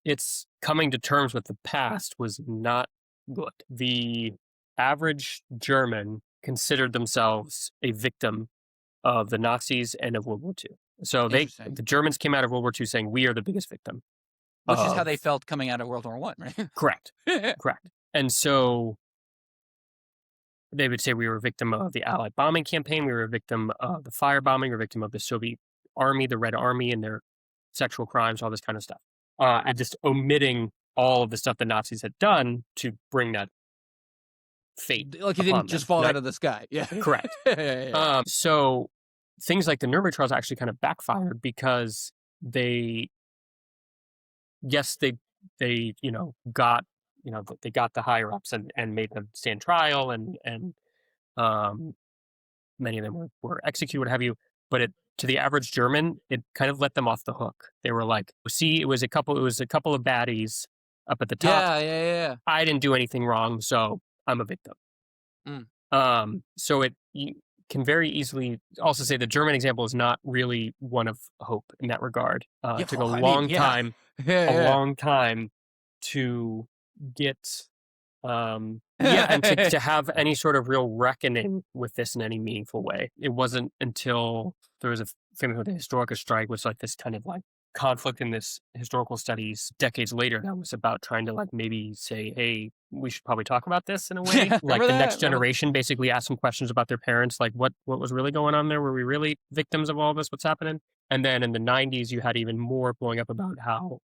it's coming to terms with the past was not good. The average German considered themselves a victim of the Nazis and of World War II. So the Interesting. Germans came out of World War II saying, we are the biggest victim Which is how they of, felt coming out of World War I, right? correct, correct. And so they would say we were a victim of the Allied bombing campaign, we were a victim of the firebombing, we were a victim of the Soviet Army, the Red Army, and their sexual crimes, all this kind of stuff. And just omitting all of the stuff the Nazis had done to bring that fate Like it upon didn't just them. fall Not- out of the sky. Yeah. Correct. Yeah. So things like the Nuremberg trials actually kind of backfired because they got they got the higher ups and made them stand trial and many of them were executed, what have you. But to the average German, it kind of let them off the hook. They were like, see, it was a couple of baddies up at the top. Yeah. I didn't do anything wrong, so I'm a victim. So you can very easily also say the German example is not really one of hope in that regard. It took a long time to get and to have any sort of real reckoning with this in any meaningful way. It wasn't until there was a famous with the Historica strike, was like this kind of like conflict in this historical studies decades later that was about trying to like maybe say, hey, we should probably talk about this in a way. Like the next generation basically asked some questions about their parents, like what was really going on there? Were we really victims of all this? What's happening? And then in the 90s, you had even more blowing up about how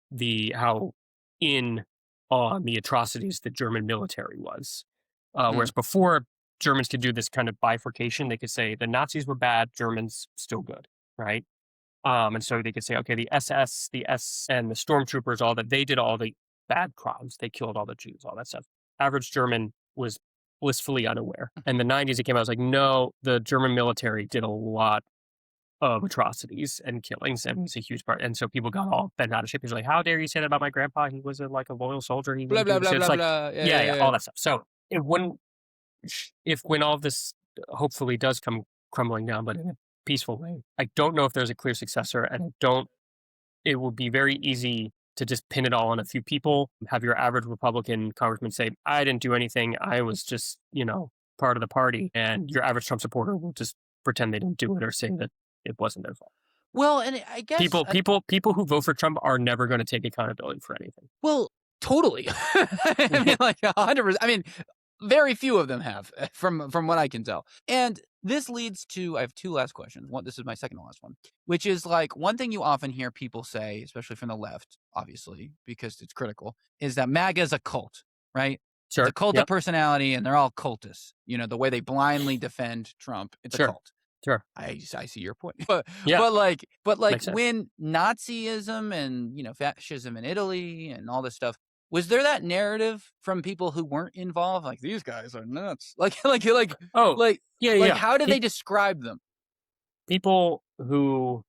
in on the atrocities the German military was. Whereas before, Germans could do this kind of bifurcation. They could say the Nazis were bad, Germans still good, right? And so they could say, okay, the SS, and the stormtroopers, all that, they did all the bad crimes. They killed all the Jews, all that stuff. Average German was blissfully unaware. In the 90s, it came out, I was like, no, the German military did a lot of atrocities and killings, and it's a huge part. And so people got all bent out of shape. He's like, how dare you say that about my grandpa? He was a loyal soldier. He blah blah blah blah like, blah. Yeah, all that stuff. So it wouldn't, when all of this hopefully does come crumbling down, but in a peaceful way, I don't know if there's a clear successor, and it would be very easy to just pin it all on a few people, have your average Republican congressman say, I didn't do anything, I was just, part of the party, and your average Trump supporter will just pretend they didn't do it or say that it wasn't their fault. Well, and I guess people who vote for Trump are never going to take accountability for anything. Well, totally. I mean, like 100%. I mean, very few of them have, from what I can tell. And this leads to, I have two last questions. This is my second to last one, which is like one thing you often hear people say, especially from the left, obviously, because it's critical, is that MAGA is a cult, right? Sure. It's a cult of personality, and they're all cultists. The way they blindly defend Trump, it's a cult. Sure. I see your point. But Makes when Nazism and fascism in Italy and all this stuff, was there that narrative from people who weren't involved? Like, these guys are nuts. How did they describe them? People who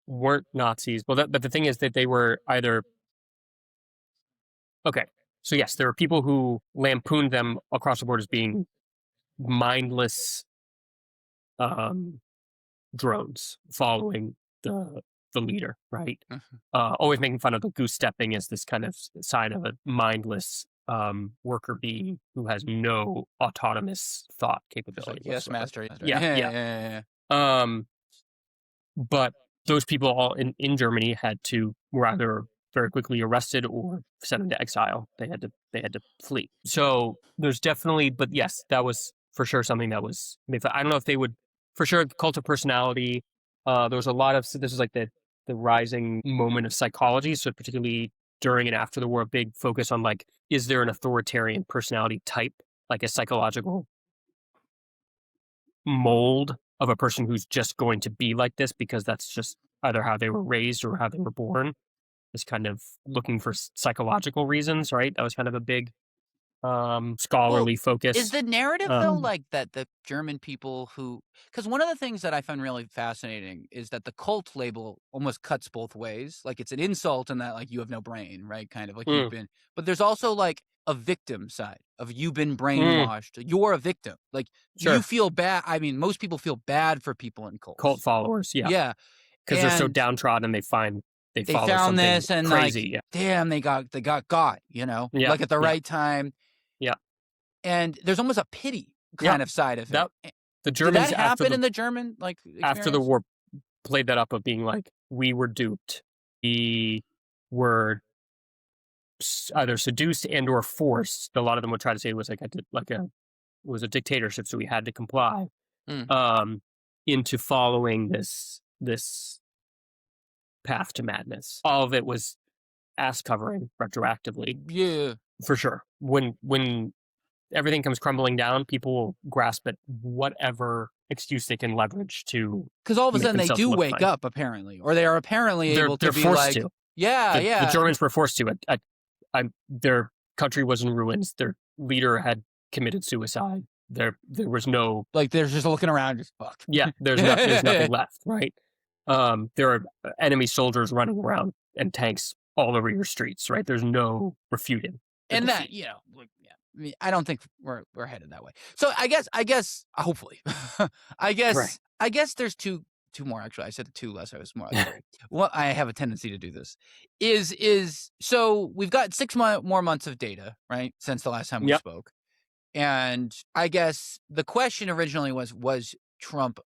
weren't Nazis. Well, but the thing is that they were either. Okay, so yes, there were people who lampooned them across the board as being mindless drones following the leader, right? Always making fun of the goose stepping as this kind of sign of a mindless worker bee who has no autonomous thought capability. Yes, master. Yeah. But those people all in Germany were either very quickly arrested or sent into exile. They had to flee. So there's definitely, but yes, that was for sure something that was. I don't know if they would. For sure, cult of personality. There was a lot of, this is like the rising moment of psychology. So particularly during and after the war, a big focus on like, is there an authoritarian personality type, like a psychological mold of a person who's just going to be like this because that's just either how they were raised or how they were born. Is kind of looking for psychological reasons, right? That was kind of a big scholarly focus. Is the narrative though like that the German people because one of the things that I find really fascinating is that the cult label almost cuts both ways. Like it's an insult in that like you have no brain, right? Kind of like you've been, but there's also like a victim side of you've been brainwashed. You're a victim. Like you feel bad. I mean, most people feel bad for people in cults. Cult followers, yeah. Because they're so downtrodden and they found this and crazy, like, damn, they got like at the right time. Yeah. And there's almost a pity kind of side of it. The Did that Germans happen in the German after the experience? war played that up of being like, we were duped, we were either seduced and or forced. A lot of them would try to say it was it was a dictatorship, so we had to comply. Mm. Into following this path to madness. All of it was ass covering retroactively. Yeah. For sure. When everything comes crumbling down, people will grasp at whatever excuse they can leverage to, because all of a make sudden they themselves do look wake fine. up, apparently, or they are apparently able to They're be forced like, to. yeah, The yeah. Germans were forced to. Their country was in ruins. Their leader had committed suicide. There was no, Like they're just looking around, just fuck. yeah. There's nothing left, right? There are enemy soldiers running around and tanks all over your streets, right? There's no refuting the And that, defeat. like, yeah. I mean, I don't think we're headed that way. So I guess, hopefully, I Right. guess there's two more. Actually, I said two less. I was more like three. Well, I have a tendency to do this. So we've got 6 more months of data, right, since the last time we Yep. spoke. And I guess the question originally was Trump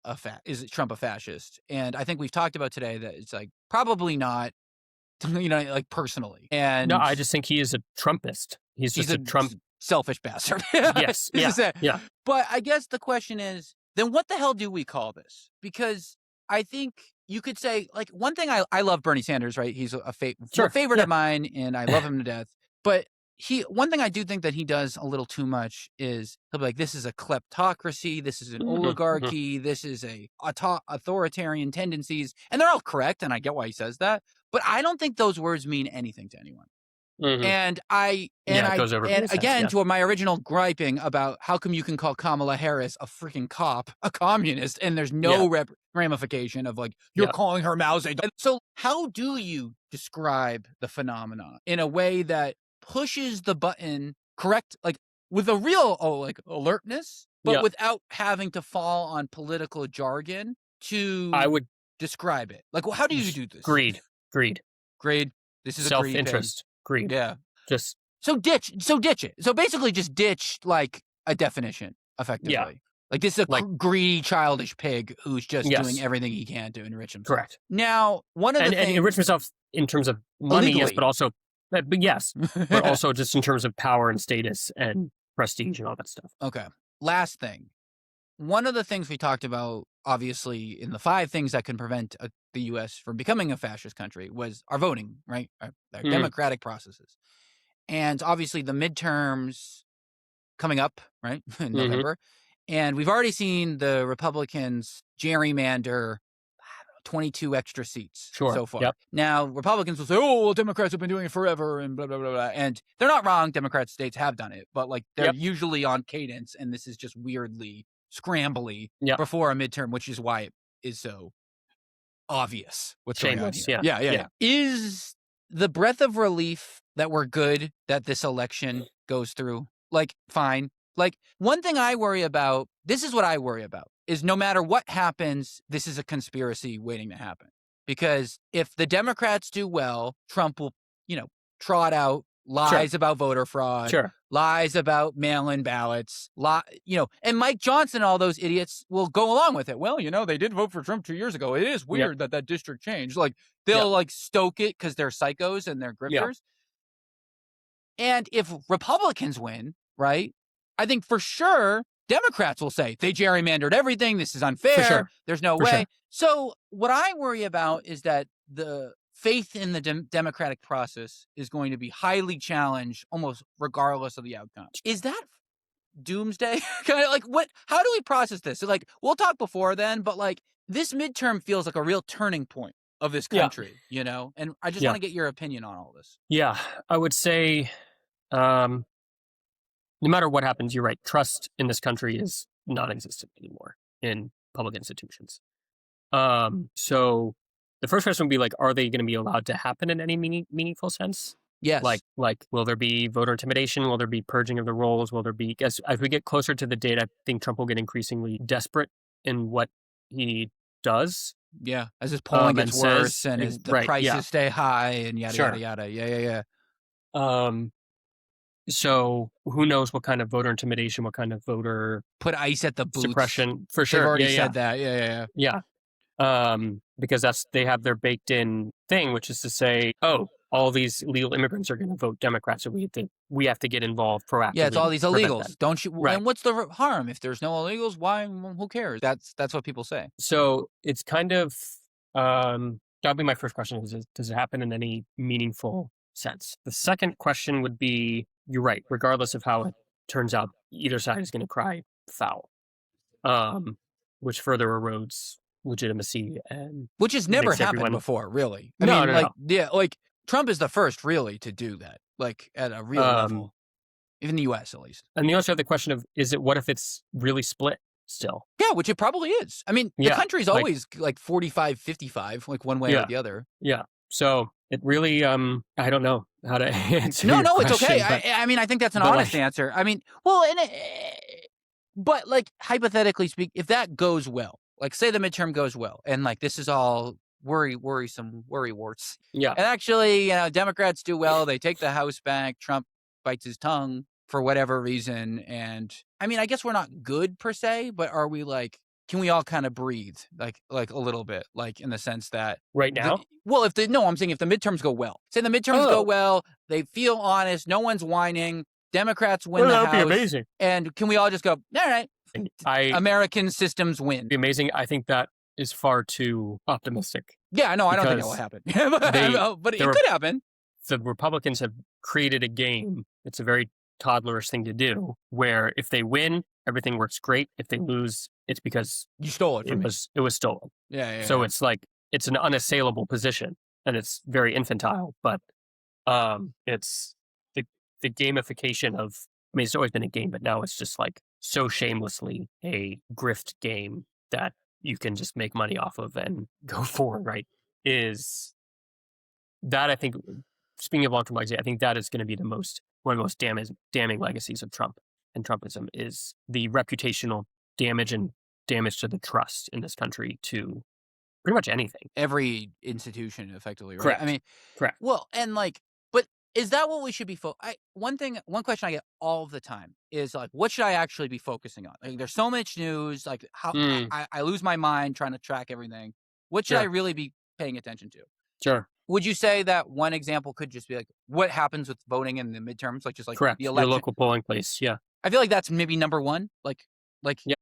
is Trump a fascist? And I think we've talked about today that it's like probably not, like personally. And No, I just think he is a Trumpist. He's just a Trump. selfish bastard. Yes. This Yeah. is it. Yeah. But I guess the question is, then what the hell do we call this? Because I think you could say, like, one thing I love Bernie Sanders, right? He's a Sure. favorite Yeah. of mine, and I love him to death. But one thing I do think that he does a little too much is he'll be like, this is a kleptocracy, this is an oligarchy, this is a authoritarian tendencies, and they're all correct, and I get why he says that. But I don't think those words mean anything to anyone. And it goes over and his head, again, yeah. to my original griping about how come you can call Kamala Harris a freaking cop, a communist, and there's no ramification of like, you're calling her Mao Zedong. So how do you describe the phenomenon in a way that pushes the button correct, like with a real alertness, but without having to fall on political jargon to I would describe it? Like, well, how do you do this? Greed. This is a greed thing. Self-interest. Greed. Yeah. Just So ditch it. So basically just ditch like a definition effectively. Yeah. Like this is a greedy, childish pig who's just doing everything he can to enrich himself. correct. Now, one of the things... And enrich himself in terms of money, yes, Illegally. but also, but also just in terms of power and status and prestige and all that stuff. Okay. Last thing. One of the things we talked about, obviously, in the 5 things that can prevent the U.S. from becoming a fascist country was our voting, right? Our democratic processes. And obviously the midterms coming up, right, in November. And we've already seen the Republicans gerrymander 22 extra seats so far. Yep. Now, Republicans will say, oh, well, Democrats have been doing it forever and blah, blah, blah, blah. And they're not wrong. Democrat states have done it. But like they're usually on cadence. And this is just weirdly scrambly before a midterm, which is why it is so obvious what's going on here. Yeah. Is the breath of relief that we're good that this election goes through? Like, fine. Like, one thing I worry about, this is what I worry about, is no matter what happens, this is a conspiracy waiting to happen. Because if the Democrats do well, Trump will, trot out lies about voter fraud, lies about mail-in ballots, and Mike Johnson and all those idiots will go along with it. Well, they did vote for Trump 2 years ago. It is weird that district changed. Like, they'll stoke it because they're psychos and they're grifters. And if Republicans win, right, I think for sure Democrats will say they gerrymandered everything. This is unfair. There's no way. So what I worry about is that the faith in the democratic process is going to be highly challenged almost regardless of the outcome. Is that doomsday? Kind of like what? How do we process this? So like we'll talk before then, but like this midterm feels like a real turning point of this country, And I just want to get your opinion on all this. Yeah, I would say, no matter what happens, you're right. Trust in this country is non-existent anymore in public institutions. So the first question would be like, are they going to be allowed to happen in any meaningful sense? Yes. Like, will there be voter intimidation? Will there be purging of the rolls? Will there be, as we get closer to the date, I think Trump will get increasingly desperate in what he does. Yeah. As his polling gets worse and as the prices stay high and yada, yada, yada. Yeah. So who knows what kind of voter intimidation, what kind of voter Put ice at the boots. suppression, for They've sure. already Yeah, said that. Yeah. yeah. Because they have their baked in thing, which is to say, oh, all these illegal immigrants are going to vote Democrat, so we have to get involved proactively. Yeah, it's all these to prevent illegals. them. Don't you? Right. And what's the harm if there's no illegals? Why? Who cares? That's what people say. So it's kind of that'll be my first question: does it happen in any meaningful sense? The second question would be, you're right. Regardless of how it turns out, either side is going to cry foul, which further erodes legitimacy and Which has never makes happened everyone. before, really. No, no, like, no. yeah, like Trump is the first really to do that, like at a real level, even the U.S. at least. And you also have the question of, what if it's really split still? Yeah, which it probably is. I mean, the Yeah, country's like- always like 45-55, like one way or Yeah. the other. Yeah. So it really, I don't know how to answer. No, your no, it's question, okay. but- I mean, I think that's an but, honest like- answer. I mean, well, but like hypothetically speaking, if that goes well, like say the midterm goes well, and like this is all worrisome worry warts, Yeah. and actually, Democrats do well, they take the House back, Trump bites his tongue for whatever reason, and I mean, I guess we're not good per se, but are we like? Can we all kind of breathe, like a little bit, like in the sense that Right now? I'm saying if the midterms go well, say the midterms go well, they feel honest, no one's whining, Democrats win the House. That'd be amazing. And can we all just go, all right, American systems win? Be amazing. I think that is far too optimistic. Yeah, no, I don't think it will happen. But it could happen. The Republicans have created a game. It's a very toddlerish thing to do, where if they win, everything works great. If they lose, it's because you stole it from me. It was stolen. Yeah. So it's like, it's an unassailable position, and it's very infantile, but it's the gamification of, I mean, it's always been a game, but now it's just like so shamelessly a grift game that you can just make money off of and go forward, right? Is that, I think, speaking of long-term legacy, I think that is going to be one of the most damning legacies of Trump and Trumpism, is the reputational damage and damage to the trust in this country to pretty much anything. Every institution, effectively, right? Correct. I mean, correct. Well, and like, but is that what we should be one question I get all the time is like, what should I actually be focusing on? Like, there's so much news, like how I lose my mind trying to track everything. What should I really be paying attention to? Sure. Would you say that one example could just be like what happens with voting in the midterms, like just like Correct. the election? Your local polling place, yeah. I feel like that's maybe number one. Like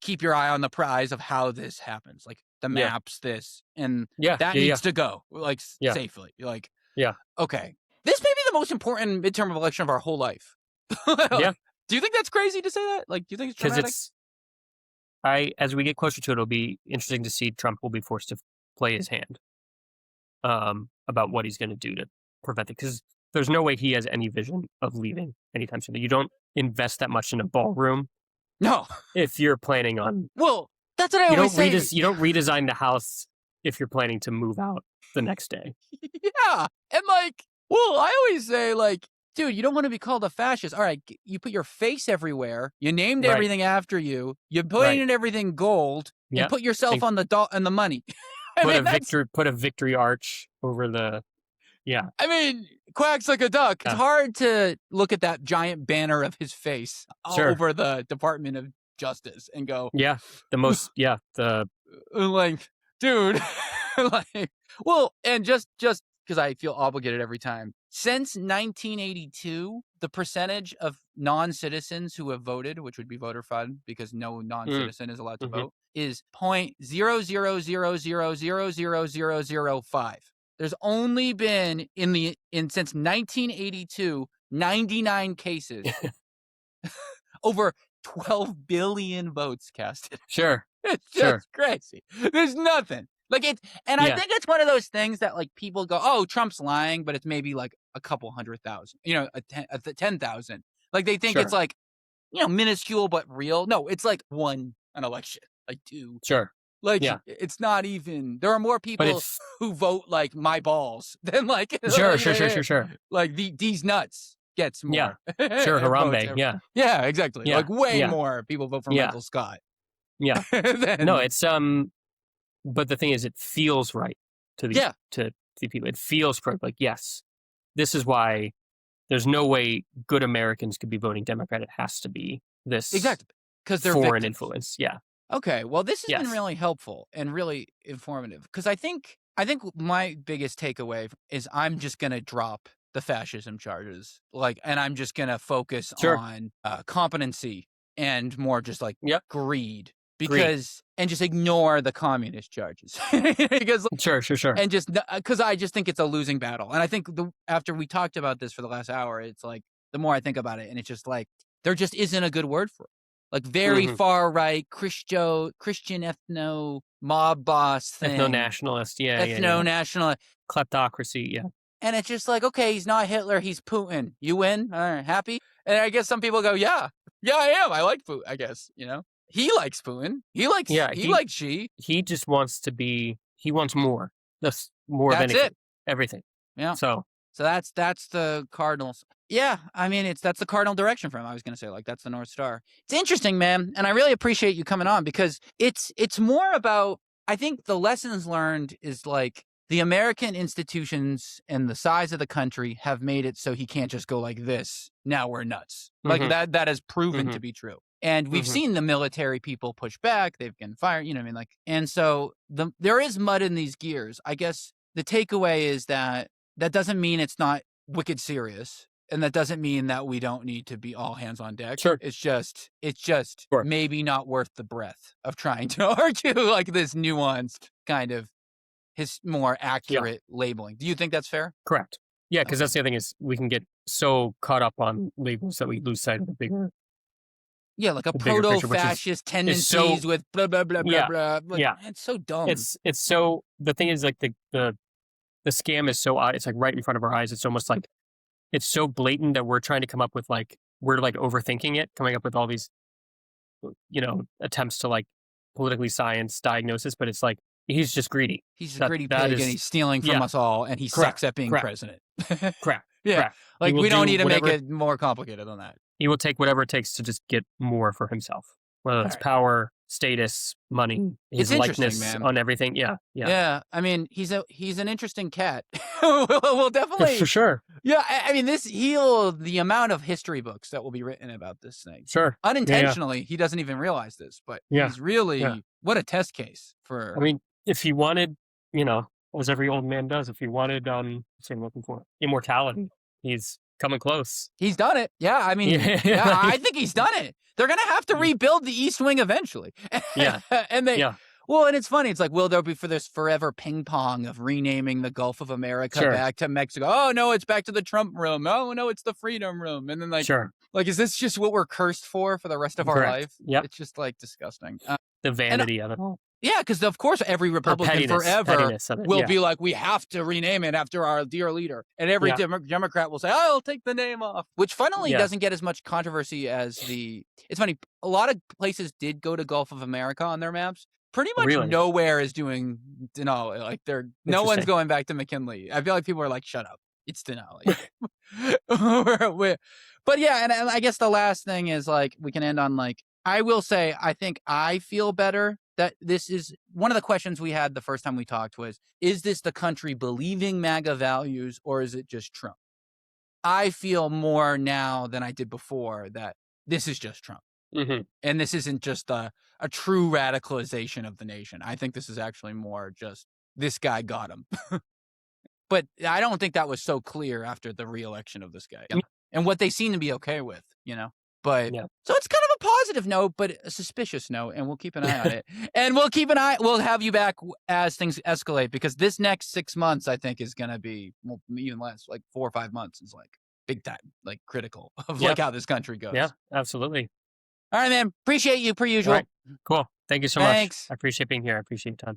keep your eye on the prize of how this happens, like the maps, this and that needs to go like safely. Like okay, this may be the most important midterm election of our whole life. Yeah. Do you think that's crazy to say that? Like, do you think it's dramatic? Because as we get closer to it, it'll be interesting to see Trump will be forced to play his hand about what he's going to do to prevent it. Because there's no way he has any vision of leaving anytime soon. You don't invest that much in a ballroom. No. If you're planning on... Well, that's what I always say. You don't redesign the house if you're planning to move out the next day. Yeah. And like, well, I always say like, dude, you don't want to be called a fascist. All right, you put your face everywhere. You named everything after you. You painted everything gold. You put yourself on the money. Put a victory arch over the... Yeah. I mean, quacks like a duck. It's hard to look at that giant banner of his face over the Department of Justice and go... Yeah. The most... Yeah. The... Like, dude. Like, well, and just because I feel obligated every time. Since 1982, the percentage of non-citizens who have voted, which would be voter fraud because no non-citizen is allowed to vote, is 0.00000005. There's only been since 1982, 99 cases, over 12 billion votes casted. Sure. It's just crazy. There's nothing. Like it, and I think it's one of those things that like people go, "Oh, Trump's lying," but it's maybe like a couple 100,000, 10,000. Like they think it's like, minuscule but real. No, it's like an election, like two. Sure. Like it's not even. There are more people who vote like my balls than like. Sure. Like these nuts gets more. Yeah. Sure, Harambe. Yeah. Yeah, exactly. Yeah. Like way more people vote for Michael Scott. Yeah. No, it's but the thing is, it feels right to the people. It feels correct. Like, yes, this is why there's no way good Americans could be voting Democrat. It has to be this Exactly, because they're foreign victims. influence. Yeah. Okay, well, this has been Yes. really helpful and really informative because I think my biggest takeaway is I'm just gonna drop the fascism charges, and I'm just gonna focus Sure. on competency and more just like Yep. greed Greed. and just ignore the communist charges because Sure. and just because I just think it's a losing battle. And I think after we talked about this for the last hour, it's like the more I think about it, and it's just like there just isn't a good word for it. Like very far right, Christian ethno mob boss thing, Ethno-nationalist. Yeah. ethno-national, Kleptocracy. Yeah. and it's just like, okay, he's not Hitler, he's Putin. You win, all right, happy. And I guess some people go, yeah, I am. I like Putin. I guess he likes Putin. He likes Xi. He just wants to be. He wants more. That's more of That's anything. it. Everything. Yeah. So that's the Cardinals. Yeah, I mean that's the cardinal direction for him. I was gonna say that's the North Star. It's interesting, man, and I really appreciate you coming on because it's more about. I think the lessons learned is like the American institutions and the size of the country have made it so he can't just go like this. Now we're nuts. Like that has proven to be true. And we've seen the military people push back. They've been fired. You know what I mean? And so there is mud in these gears. I guess the takeaway is that doesn't mean it's not wicked serious. And that doesn't mean that we don't need to be all hands on deck. Sure. It's just maybe not worth the breath of trying to argue like this nuanced kind of his more accurate labeling. Do you think that's fair? Correct. Yeah, because that's the other thing is we can get so caught up on labels that we lose sight of the bigger. Yeah, like a proto-fascist tendencies with blah blah blah blah blah. It's so dumb. It's so the thing is like the scam is so odd. It's like right in front of our eyes. It's almost like it's so blatant that we're trying to come up with we're overthinking it, coming up with all these attempts to like politically science diagnosis, but it's like he's just greedy. He's a greedy pig and he's stealing from us all and he sucks at being president. Correct. Yeah. Correct. Like we don't need to make it more complicated than that. He will take whatever it takes to just get more for himself. Whether it's power, status, money, his likeness man. on everything. Yeah. Yeah. I mean, he's an interesting cat. We'll definitely for sure. Yeah. I mean, the amount of history books that will be written about this thing. Sure. Unintentionally, he doesn't even realize this, but he's really what a test case for. I mean, if he wanted, as every old man does, if he wanted, what's I'm looking for? Immortality. He's coming close. He's done it. Yeah, I mean, I think he's done it. They're going to have to rebuild the East Wing eventually. Yeah. Well, and it's funny. It's like, will there be for this forever ping pong of renaming the Gulf of America back to Mexico? Oh, no, it's back to the Trump room. Oh, no, it's the Freedom room. And then is this just what we're cursed for the rest of our life? Yep. It's just like disgusting. The vanity of it all. Yeah, because of course every Republican forever will be like, we have to rename it after our dear leader. And every Democrat will say, I'll take the name off. Which funnily doesn't get as much controversy as it's funny, a lot of places did go to Gulf of America on their maps. Pretty much nowhere is doing Denali. Like no one's going back to McKinley. I feel like people are like, shut up. It's Denali. But yeah, and I guess the last thing is like, we can end on like, I will say, I think I feel better that this is one of the questions we had the first time we talked was, is this the country believing MAGA values or is it just Trump? I feel more now than I did before that this is just Trump. And this isn't just a true radicalization of the nation. I think this is actually more just this guy got him. But I don't think that was so clear after the re-election of this guy and what they seem to be okay with, But so it's kind of a positive note, but a suspicious note, and we'll keep an eye on it. And we'll have you back as things escalate because this next 6 months, I think, is going to be even less, like 4 or 5 months is like big time, like critical of like how this country goes. Yeah, absolutely. All right, man. Appreciate you per usual. All right. Cool. Thank you so Thanks. much. I appreciate being here. I appreciate your time.